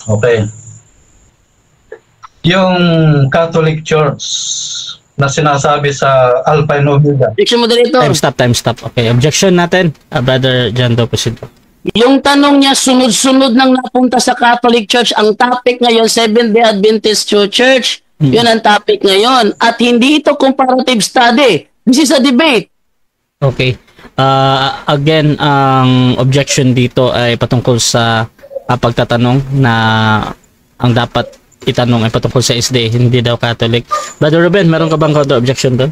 Okay. Yung Catholic Church na sinasabi sa Alpha and Omega.
Objection moderator.
Time stop. Okay, objection natin. Brother Jando, proceed po.
Yung tanong niya, sunod-sunod nang napunta sa Catholic Church. Ang topic ngayon, Seventh-day Adventist Church. Yun ang topic ngayon. At hindi ito comparative study. This is a debate.
Okay. Again, ang objection dito ay patungkol sa pagtatanong na ang dapat itanong ay patungkol sa SDA, hindi daw Catholic. Brother Ruben, meron ka bang counter objection doon?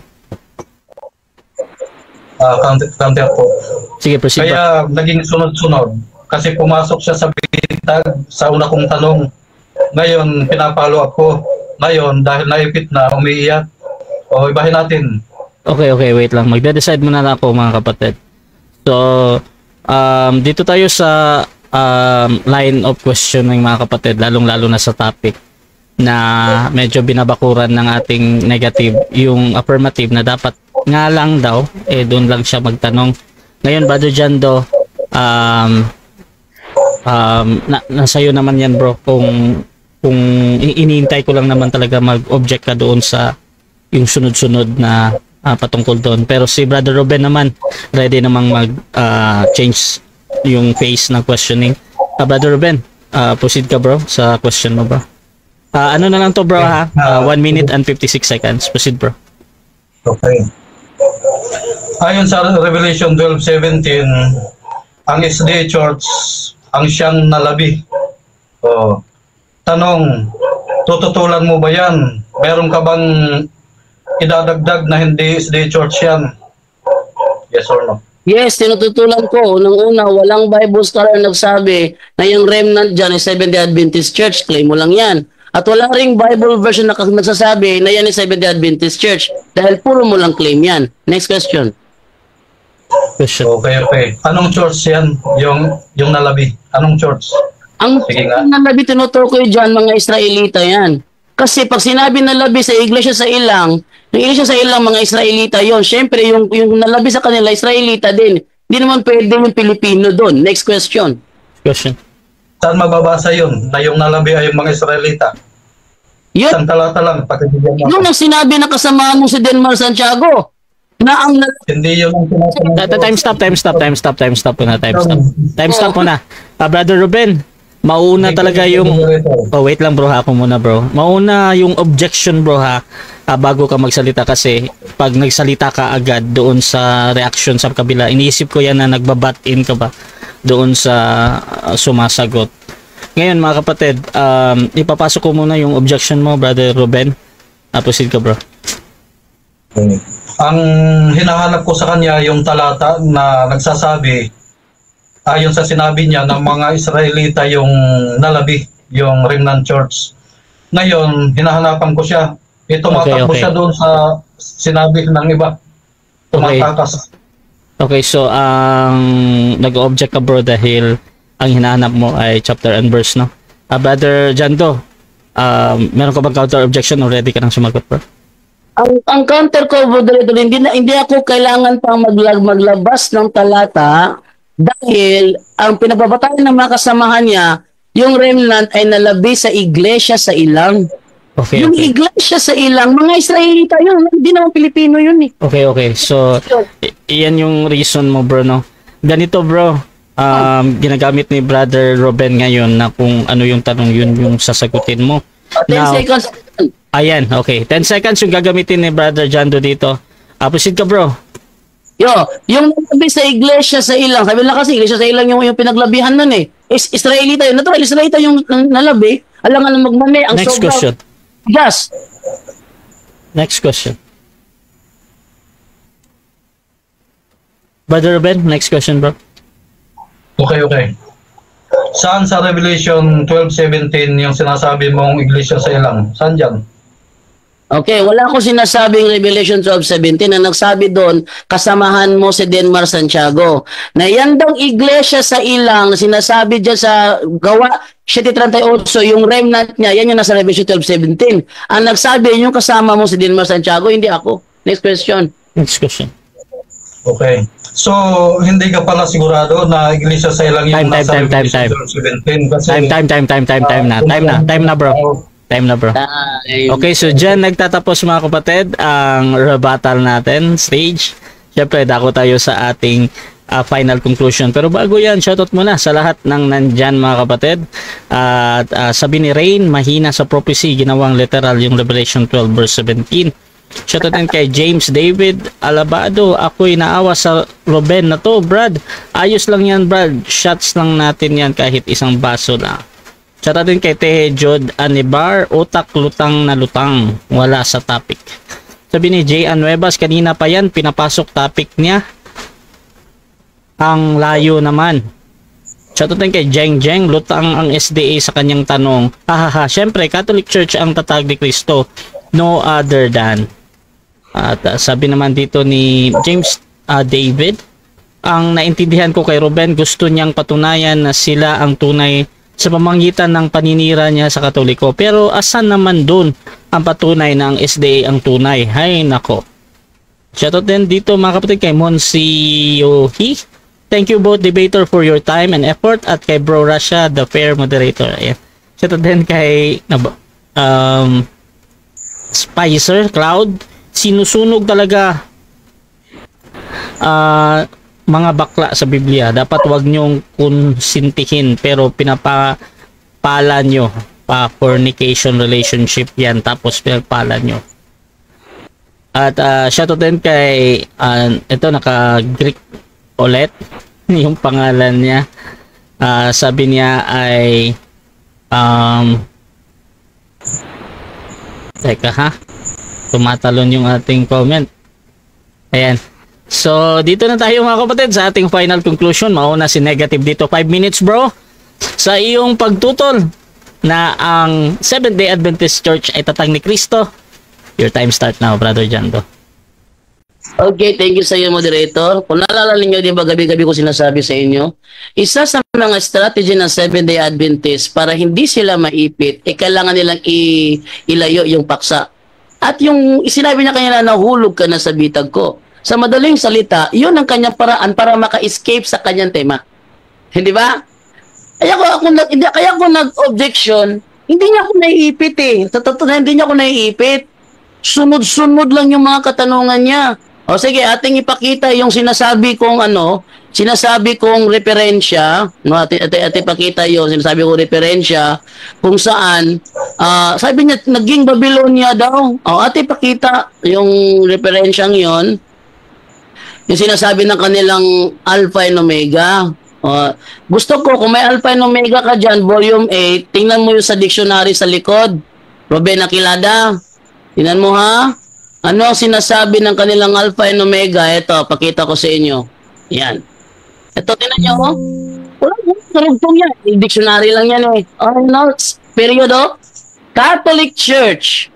Counter po.
Sige, proceed.
Kaya naging sunod-sunod. Kasi pumasok siya sa bitag sa una kong tanong. Ngayon, pinapalo ako. Ngayon, dahil naipit na, umiiyak. O, ibahin natin.
Okay, wait lang. Magde-decide muna na ako, mga kapatid. So, dito tayo sa line of questioning, mga kapatid, lalong-lalo na sa topic na medyo binabakuran ng ating negative, yung affirmative na dapat nga lang daw, doon lang siya magtanong. Ngayon, Brother Jando, nasa iyo naman yan, bro, kung iniintay ko lang naman talaga mag-object ka doon sa yung sunod-sunod na patungkol doon. Pero si Brother Ruben naman, ready namang mag-change yung phase ng questioning. Brother Ruben, proceed ka, bro, sa question mo, bro. Ano na lang to, bro, ha? 1 minute and 56 seconds. Proceed, bro.
Okay. Ayon sa Revelation 12:17, ang SDA Church ang siyang nalabi. Tanong, tututulan mo ba yan? Meron ka bang idadagdag na hindi SDA Church yan? Yes or no?
Yes, tinututulan ko. Unang-una, walang Bible scholar nagsabi na yung remnant dyan ay Seventh-day Adventist Church. Claim mo lang yan. At wala ring Bible version na nagsasabi na yan ay Seventh-day Adventist Church. Dahil puro mo lang claim yan. Next question.
Okay. Anong church yan? Yung nalabi. Anong church?
Ang nalabi tinutukoy dyan, mga Israelita yan. Kasi pag sinabi nalabi sa iglesia sa ilang, yung iglesia sa ilang mga Israelita yon. Siyempre, yung nalabi sa kanila, Israelita din. Hindi naman pwede yung Pilipino doon. Next question.
Saan mababasa yun? Na yung nalabi ay yung mga Israelita?
Yun.
Isang talata lang.
Yung ang sinabi na kasama mo si Denmar Santiago. Na ang
hindi yun ang sinasabi.
Time stop muna. Brother Ruben, mauna talaga yung... wait lang, bro, ha. Ako muna, bro. Mauna yung objection, bro, ha. Bago ka magsalita, kasi pag nagsalita ka agad doon sa reaction sa kabila, iniisip ko yan na nagbabat in ka ba doon sa sumasagot. Ngayon, mga kapatid, ipapasok ko muna yung objection mo, Brother Ruben. Proceed ka, bro.
Ang hinahanap ko sa kanya yung talata na nagsasabi, ayon sa sinabi niya, ng mga Israelita yung nalabi, yung remnant church. Ngayon, hinahanapan ko siya. Tumatakbo siya doon sa sinabi ng iba. Tumatakas.
Okay, so nag-object ka, bro, dahil ang hinahanap mo ay chapter and verse, no? Brother Jando, meron ka bang counter objection o ready ka nang sumagot, bro?
Ang counter ko, brother, hindi ako kailangan pang maglabas ng talata dahil ang pinagbabatayan ng mga kasamahan niya, yung remnant ay nalabi sa iglesia sa ilang. Yung iglesia sa ilang, mga Israelita yun, hindi naman Pilipino yun eh.
Okay. So, iyan yung reason mo, bro, no? Ganito, bro, ginagamit ni Brother Ruben ngayon na kung ano yung tanong, yun yung sasagutin mo.
10 seconds.
Ayan, okay. 10 seconds yung gagamitin ni Brother Jando dito. Proceed ka, bro.
Yung nalabi sa iglesia sa ilang, sabi lang kasi iglesia sa ilang yung pinaglabihan nun eh. Israelita yun. Natural, Israelita yung nalabi. Alangan na magmame. Ang
next question.
Yes.
Next question. Brother Ruben, next question, bro.
Okay. Saan sa Revelation 12:17 yung sinasabi mong iglesia sa ilang? Saan dyan?
Okay, wala ko sinasabing Revelation 12:17 na nagsabi doon, kasamahan mo si Denmar Santiago. Na yan daw iglesia sa ilang, sinasabi dyan sa Gawa 7:38, yung remnant niya, yan yung nasa Revelation 12:17. Ang nagsabi, yung kasama mo si Denmar Santiago, hindi ako. Next question.
Next question.
Okay. So, hindi ka pala sigurado na iglesia sa ilang yung nasa Revelation 12:17 kasi
Time na bro. Time na bro. Okay, so dyan nagtatapos mga kapatid ang rebuttal natin stage. Siyempre, dako tayo sa ating final conclusion. Pero bago yan, shoutout muna sa lahat ng nandyan mga kapatid. At sabi ni Rain, mahina sa prophecy, ginawang literal yung Revelation 12 verse 17. Shoutout din kay James David Alabado. Ako'y naawa sa Ruben na to, Brad. Ayos lang yan, Brad. Shots lang natin yan kahit isang baso lang. Shoutout din kay Tehe Jod Anibar, utak lutang na lutang, wala sa topic. Sabi ni Jay Anuevas, kanina pa yan, pinapasok topic niya. Ang layo naman. Shoutout din kay Jeng Jeng, lutang ang SDA sa kanyang tanong. Hahaha, syempre, Catholic Church ang tatag ni Cristo, no other than. At sabi naman dito ni James David, ang naintindihan ko kay Ruben, gusto niyang patunayan na sila ang tunay sa pamamagitan ng paninira niya sa Katoliko. Pero asan naman dun ang patunay na ang SDA ang tunay? Hay nako. Shoutout din dito mga kapatid kay Monsi Yohi. Thank you both debater for your time and effort, at kay Bro Rasha, the fair moderator. Ayan. Shoutout din kay Spicer Cloud. Sinusunog talaga mga bakla sa Biblia. Dapat wag nyong konsintihin, pero pinapapala nyo pa fornication relationship yan, tapos pinapala nyo. At shoutout din kay ito naka-Greek ulit yung pangalan niya. Sabi niya ay teka ha, tumatalon yung ating comment. Ayan. So, dito na tayo mga kapatid sa ating final conclusion. Mauna si Negative dito. 5 minutes bro. Sa iyong pagtutol na ang Seventh-day Adventist Church ay tatag ni Cristo. Your time start now, Brother Jando.
Okay, thank you sa iyo, moderator. Kung naalala ninyo, di ba gabi-gabi ko sinasabi sa inyo, isa sa mga strategy ng Seventh-day Adventist para hindi sila maipit, kailangan nilang ilayo yung paksa. At yung sinabi niya kanina, nahulog ka na sa bitag ko. Sa madaling salita, yun ang kanyang paraan para maka-escape sa kanyang tema. Hindi ba? Kaya ako nag-objection, hindi niya ako naiipit eh. Sa totoo, hindi niya ako naiipit. Sunod-sunod lang yung mga katanungan niya. O sige, ating ipakita yung sinasabi kong referensya, no, ating ipakita yung sinasabi kong referensya kung saan sabi niya naging Babylonia daw. O ating ipakita yung referensyang yon. Yung sinasabi ng kanilang Alpha and Omega. Gusto ko, kung may Alpha and Omega ka dyan, volume 8, tingnan mo yung sa dictionary sa likod. Ruben Aquilada, tingnan mo ha. Ano ang sinasabi ng kanilang Alpha and Omega? Ito, pakita ko sa inyo. Yan. Ito, tingnan nyo. Walang karugtong yan. Yung dictionary lang yan eh. Notes, period o. Catholic Church,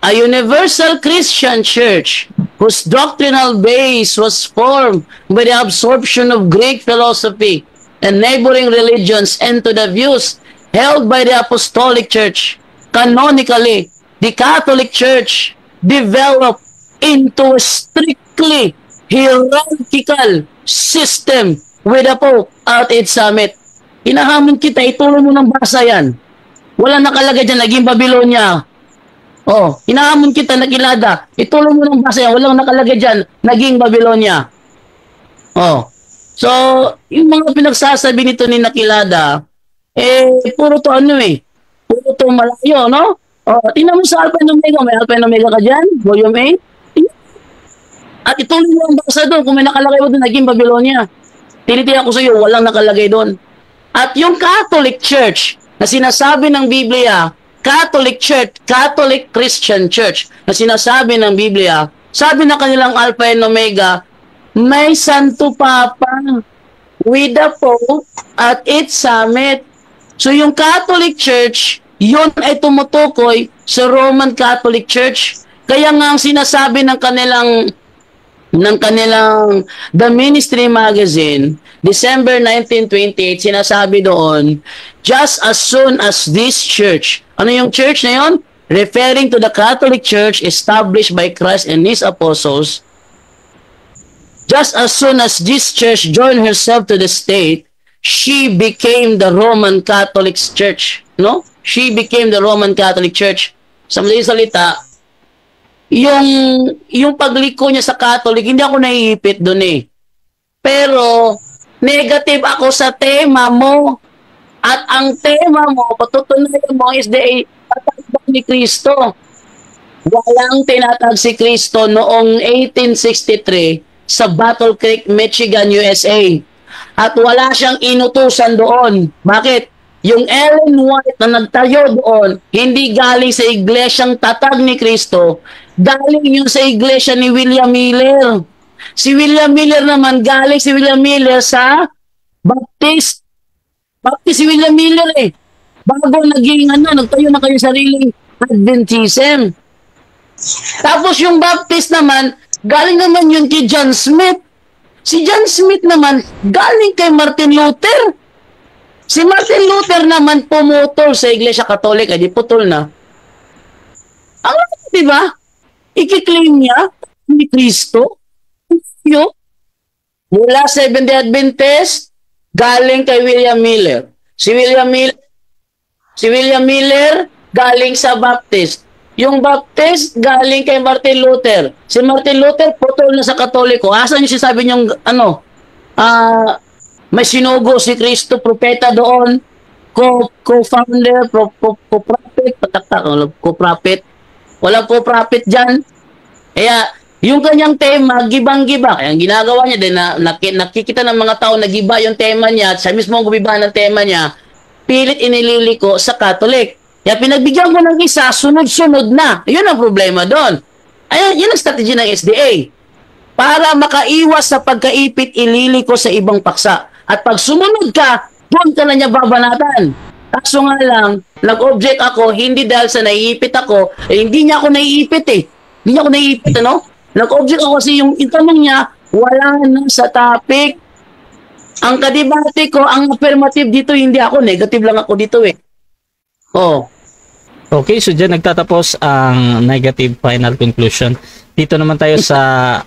a universal Christian church whose doctrinal base was formed by the absorption of Greek philosophy and neighboring religions into the views held by the Apostolic Church. Canonically, the Catholic Church developed into a strictly hierarchical system with the Pope at its summit. Hinahamon kita, ituloy mo ng basa yan. Wala nakalagay dyan, naging Babylonia. Hinahamon kita, Nakilada. Ituloy mo ng basa yan, walang nakalagay dyan, naging Babylonia. So, yung mga pinagsasabi nito ni Nakilada, puro to puro to malayo, no? Tingnan mo sa Alpha and Omega, may Alpha and Omega ka dyan, volume 8. At ituloy mo ang basa doon, kung may nakalagay mo doon, naging Babylonia. Tinitiyak ko sa iyo, walang nakalagay doon. At yung Catholic Church, na sinasabi ng Biblia, Catholic Church, Catholic Christian Church, na sinasabi ng Biblia, sabi na kanilang Alpha and Omega, may Santo Papa with the Pope at its summit. So yung Catholic Church, yun ay tumutukoy sa Roman Catholic Church. Kaya nga ang sinasabi ng kanilang The Ministry Magazine, December 1928, sinasabi doon, just as soon as this church, ano yung church na yun? Referring to the Catholic Church established by Christ and His apostles, just as soon as this church joined herself to the state, she became the Roman Catholic Church. No? She became the Roman Catholic Church. Sa madaling salita, yung pagliko niya sa Catholic, hindi ako naiipit doon eh. Pero, negative ako sa tema mo. At ang tema mo, patutunayan mo is the tatagdag ni Kristo. Walang tinatag si Kristo noong 1863 sa Battle Creek, Michigan, USA. At wala siyang inutusan doon. Bakit? Yung Ellen White na nagtayo doon, hindi galing sa iglesyang tatag ni Kristo, galing yun sa iglesia ni William Miller. Si William Miller naman, galing si William Miller sa Baptist. Baptist si William Miller eh. Bago naging nagtayo na kayo sariling Adventism. Tapos yung Baptist naman, galing naman yun kay John Smith. Si John Smith naman, galing kay Martin Luther. Si Martin Luther naman pumutol sa Iglesia Katolika, di putol na. Ang di ba? Ikiklaim niya ni Kristo. Yung mula Seventh-day Adventist, galing kay William Miller. Si William Miller galing sa Baptist. Yung Baptist galing kay Martin Luther. Si Martin Luther putol na sa Katoliko. Asan yung sinasabi niyong may sinugo si Kristo, propeta doon, co-founder, co-prophet, co-prophet. Walang co-prophet dyan. Kaya, yung kanyang tema, gibang-giba. Kaya ang ginagawa niya din, nakikita ng mga tao na giba yung tema niya, at siya mismo ang gumiba ng tema niya, pilit inililiko sa Catholic. Kaya pinagbigyan ko ng isa, sunod-sunod na. Yun ang problema doon. Ayun, yun ang strategy ng SDA. Para makaiwas sa pagkaipit, ililiko sa ibang paksa. At pag sumunod ka, doon ka na niya babanatan. Kaso nga lang, nag-object ako, hindi dahil sa naiipit ako, hindi niya ako naiipit eh. Hindi niya ako naiipit, ano? Nag-object ako kasi yung itanong niya, wala na sa topic. Ang kadibate ko, ang affirmative dito, hindi ako, negative lang ako dito eh. Oh.
Okay, so dyan nagtatapos ang negative final conclusion. Dito naman tayo sa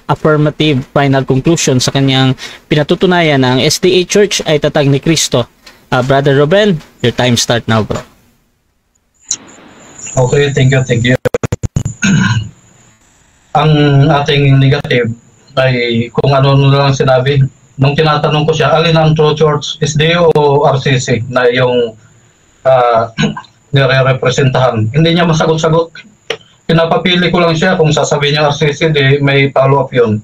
affirmative final conclusion sa kanyang pinatutunayan na ang SDA Church ay tatag ni Kristo. Brother Ruben, your time start now, bro.
Okay, thank you. Ang ating negative ay kung ano lang sinabi. Nung tinatanong ko siya, alin ang true church, SDA o RCC na yung nire-representahan. Hindi niya masagot-sagot. Pinapapili ko lang siya kung sasabihin niya RCC, di may follow-up yun.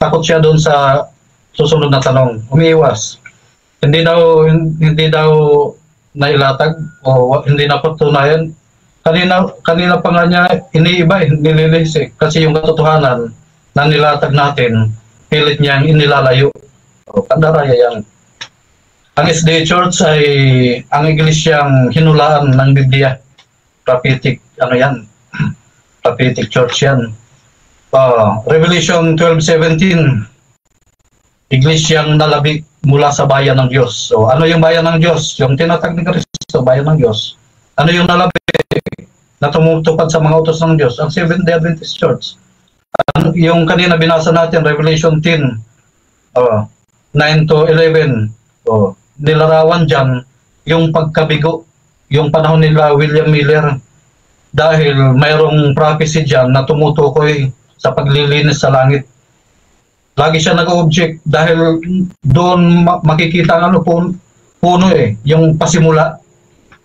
Takot siya doon sa susunod na tanong. Umiiwas. Hindi daw nailatag o hindi napatunayan. Kanina pa nga niya iniiba, nililis eh. Kasi yung katotohanan na nilatag natin, pilit niyang inilalayo. O, kandaraya yan. Ang SDA Church ay ang iglesyang hinulaan ng Biblia. Prophetic, Prophetic Church yan. Revelation 12:17, iglesyang nalabig mula sa bayan ng Diyos. So, ano yung bayan ng Diyos? Yung tinatag ni Kristo, bayan ng Diyos. Ano yung nalabig na tumutupad sa mga utos ng Diyos? Ang Seventh-day Adventist Church. Yung kanina binasa natin, Revelation 10, 9-11, nilarawan dyan yung pagkabigo, yung panahon nila William Miller, dahil mayroong prophecy dyan na tumutukoy sa paglilinis sa langit. Lagi siya nag-object dahil doon makikita ang puno yung pasimula.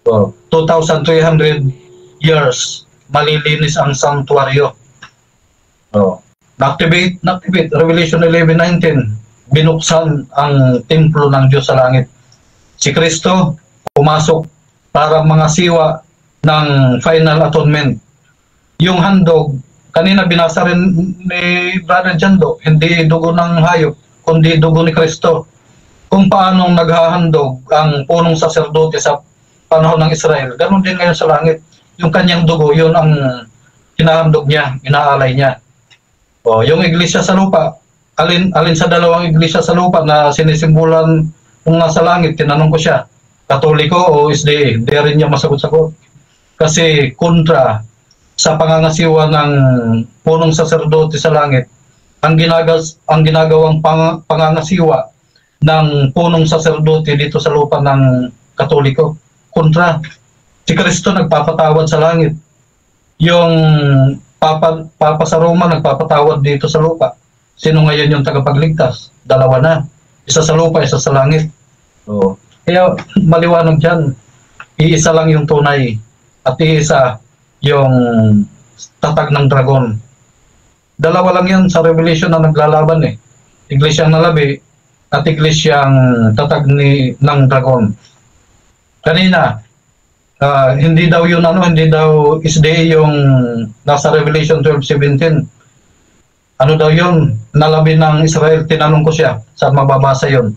2,300 years malilinis ang sanctuaryo. Na-activate, Revelation 11:19, binuksan ang templo ng Diyos sa langit. Si Kristo pumasok para mga siwa ng final atonement. Yung handog, kanina binasa rin ni Brother Jando, hindi dugo ng hayop, kundi dugo ni Kristo. Kung paanong naghahandog ang punong saserdote sa panahon ng Israel, ganun din ngayon sa langit. Yung kanyang dugo, yun ang kinahandog niya, inaalay niya. O, yung iglesia sa lupa, alin sa dalawang iglesia sa lupa na sinisimbolan kung nasa langit, tinanong ko siya, Katoliko o SDA? Di rin niya masagot-sagot. Kasi kontra sa pangangasiwa ng punong saserdote sa langit, ang ginagawang pangangasiwa ng punong saserdote dito sa lupa ng Katoliko. Kontra. Si Kristo nagpapatawad sa langit. Yung Papa sa Roma nagpapatawad dito sa lupa. Sino ngayon yung tagapagligtas? Dalawa na. Isa sa lupa, isa sa langit. So, kaya maliwanag dyan. Iisa lang yung tunay. At iisa yung tatag ng dragon. Dalawa lang yan sa Revelation na naglalaban eh. Iglesyang nalabi at iglesyang tatag ng dragon. Kanina, hindi daw yun hindi daw SDA yung nasa Revelation 12:17. Ano daw yun? Nalabi ng Israel, tinanong ko siya, saan mababasa yun?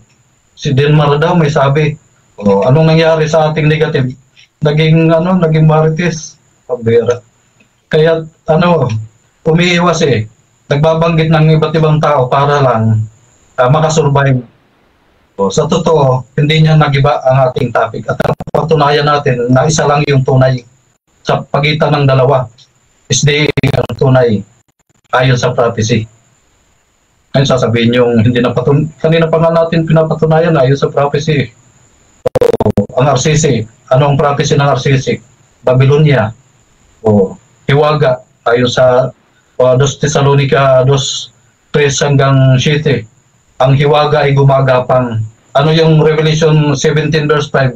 Si Denmar daw may sabi, anong nangyari sa ating negative? Naging marites. Pabira. Kaya umiiwas eh. Nagbabanggit ng iba't ibang tao para lang makasurvive. Sa totoo, hindi niya nagiba ang ating topic. At patunayan natin na isa lang yung tunay sa pagitan ng dalawa. SDA ang tunay ayon sa prophecy. Ngayon sasabihin yung hindi na kanina pa nga natin pinapatunayan ayon sa prophecy. Ang RCC, ano ang prophecy ng RCC? Babylonia. Hiwaga ayon sa 2 Thessalonica 2:3-7. Ang hiwaga ay gumagapang. Ano yung Revelation 17 verse 5?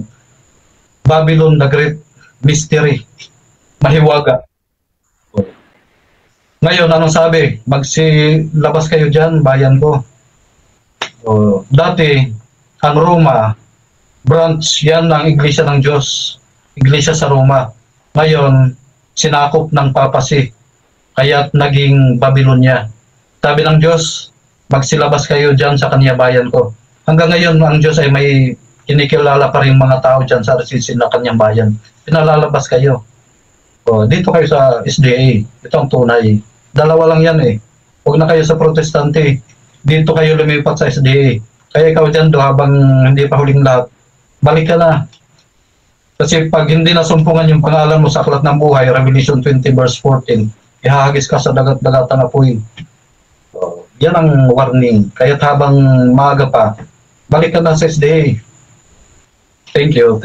Babylon the Great Mystery. Mahiwaga. Ngayon, anong sabi? Magsilabas kayo dyan, bayan ko. Dati, ang Roma, branch yan ng Iglesia ng Diyos. Iglesia sa Roma. Ngayon, sinakop ng papasi. Kaya't naging Babylonia. Sabi ng Diyos, magsilabas kayo dyan sa kanya bayan ko. Hanggang ngayon, ang Diyos ay may kinikilala pa rin mga tao dyan sa RCC na kanyang bayan. Pinalalabas kayo. Dito kayo sa SDA. Ito ang tunay. Dalawa lang yan eh. Huwag na kayo sa protestante. Dito kayo lumipat sa SDA. Kaya ikaw dyan habang hindi pa huling lahat, balik ka na. Kasi pag hindi nasumpungan yung pangalan mo sa Aklat ng Buhay, Revelation 20 verse 14, ihahagis ka sa dagat-dagatang apoy. Yan ang warning. Kaya't habang maaga pa, balik ka na sa SDA. Thank you.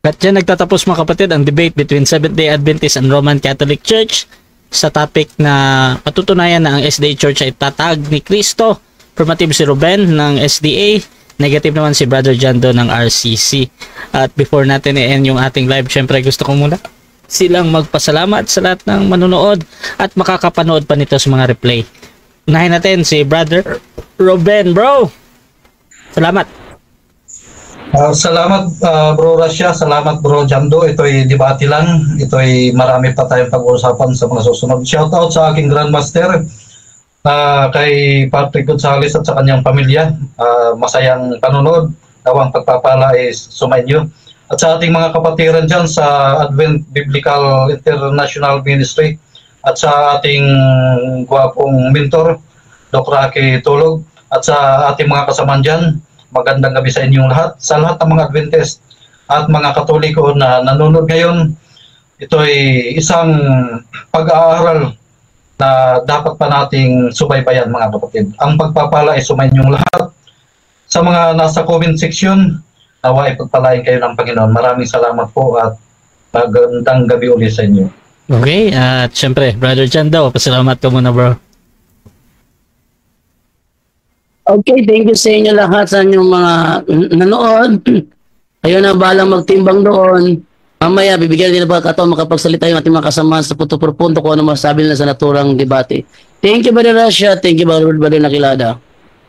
At dyan nagtatapos mga kapatid ang debate between Seventh-day Adventist and Roman Catholic Church sa topic na patutunayan na ang SDA Church ay tatag ni Kristo. Affirmative si Ruben ng SDA, negative naman si Brother Jando ng RCC. At before natin i-end yung ating live, syempre gusto ko muna silang magpasalamat sa lahat ng manonood at makakapanood pa nito sa mga replay. Unahin natin si Brother Ruben, bro. Salamat.
Salamat Bro Rasya, salamat Bro Jando. Ito'y debate lang. Ito'y marami pa tayong pag-uusapan sa mga susunod. Shoutout sa aking Grandmaster, kay Patrick Gonzales at sa kanyang pamilya. Masayang panonood. Nawang pagpapala ay sumainyo. At sa ating mga kapatiran dyan sa Advent Biblical International Ministry at sa ating gwapong mentor, Dr. Aki Tulog, at sa ating mga kasamaan dyan, magandang gabi sa inyong lahat. Sa lahat ng mga Adventist at mga Katoliko na nanonood ngayon, ito ay isang pag-aaral na dapat pa nating subaybayan mga kapatid. Ang pagpapala ay sumainyong lahat. Sa mga nasa comment section, nawa ay pagpalain kayo ng Panginoon. Maraming salamat po at magandang gabi ulit sa inyo.
Okay, at syempre, Brother Jando, pasalamat ka muna, bro.
Okay, thank you sa inyo lahat sa inyong mga nanood. Kayo na balang magtimbang doon. Mamaya, bibigyan din na pagkataon makapagsalita yung ating mga kasama sa puto-profundo kung ano masabi nila sa naturang debate. Thank you, Brother Rasha. Thank you, Brother Nakilada.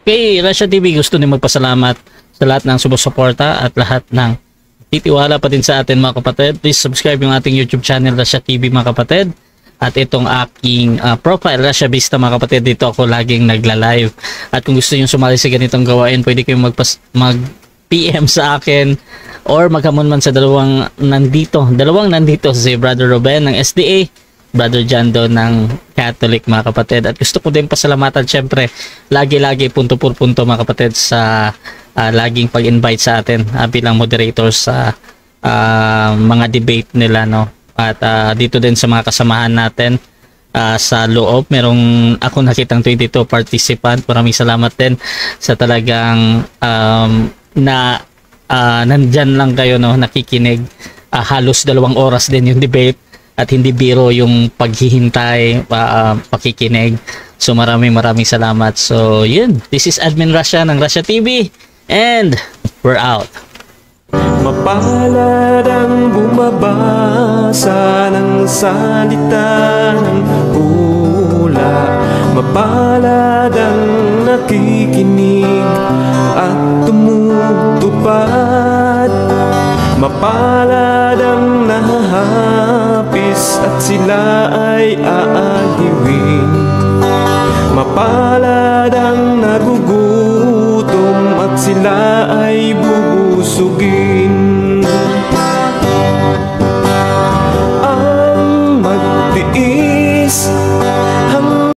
Okay, Rasha TV, gusto din magpasalamat sa lahat ng sumusuporta at lahat ng titiwala pa din sa atin mga kapatid. Please subscribe yung ating YouTube channel, Rasha TV mga kapatid. At itong aking profile, Rasha Vista mga kapatid, dito ako laging nagla-live. At kung gusto nyo sumali sa ganitong gawain, pwede kayong PM sa akin or maghamon man sa dalawang nandito si Brother Ruben ng SDA, Brother Jando ng Catholic, mga kapatid. At gusto ko din pasalamatan syempre lagi punto por punto, mga kapatid, sa laging pag-invite sa atin bilang moderators sa mga debate nila, no? At dito din sa mga kasamahan natin sa loob, merong ako nakitang 22 participant. Maraming salamat din sa talagang nandyan lang kayo, no, nakikinig. Halos 2 oras din yung debate at hindi biro yung paghihintay, pakikinig. So maraming salamat. So yun, this is Admin Russia ng Russia TV and we're out.
Mapalad ang bumabasa ng salita ng pula, mapalad ang nakikinig at tumutupad, mapalad ang nahahapis at sila ay aaliwin, mapalad ang nagugutom at sila ay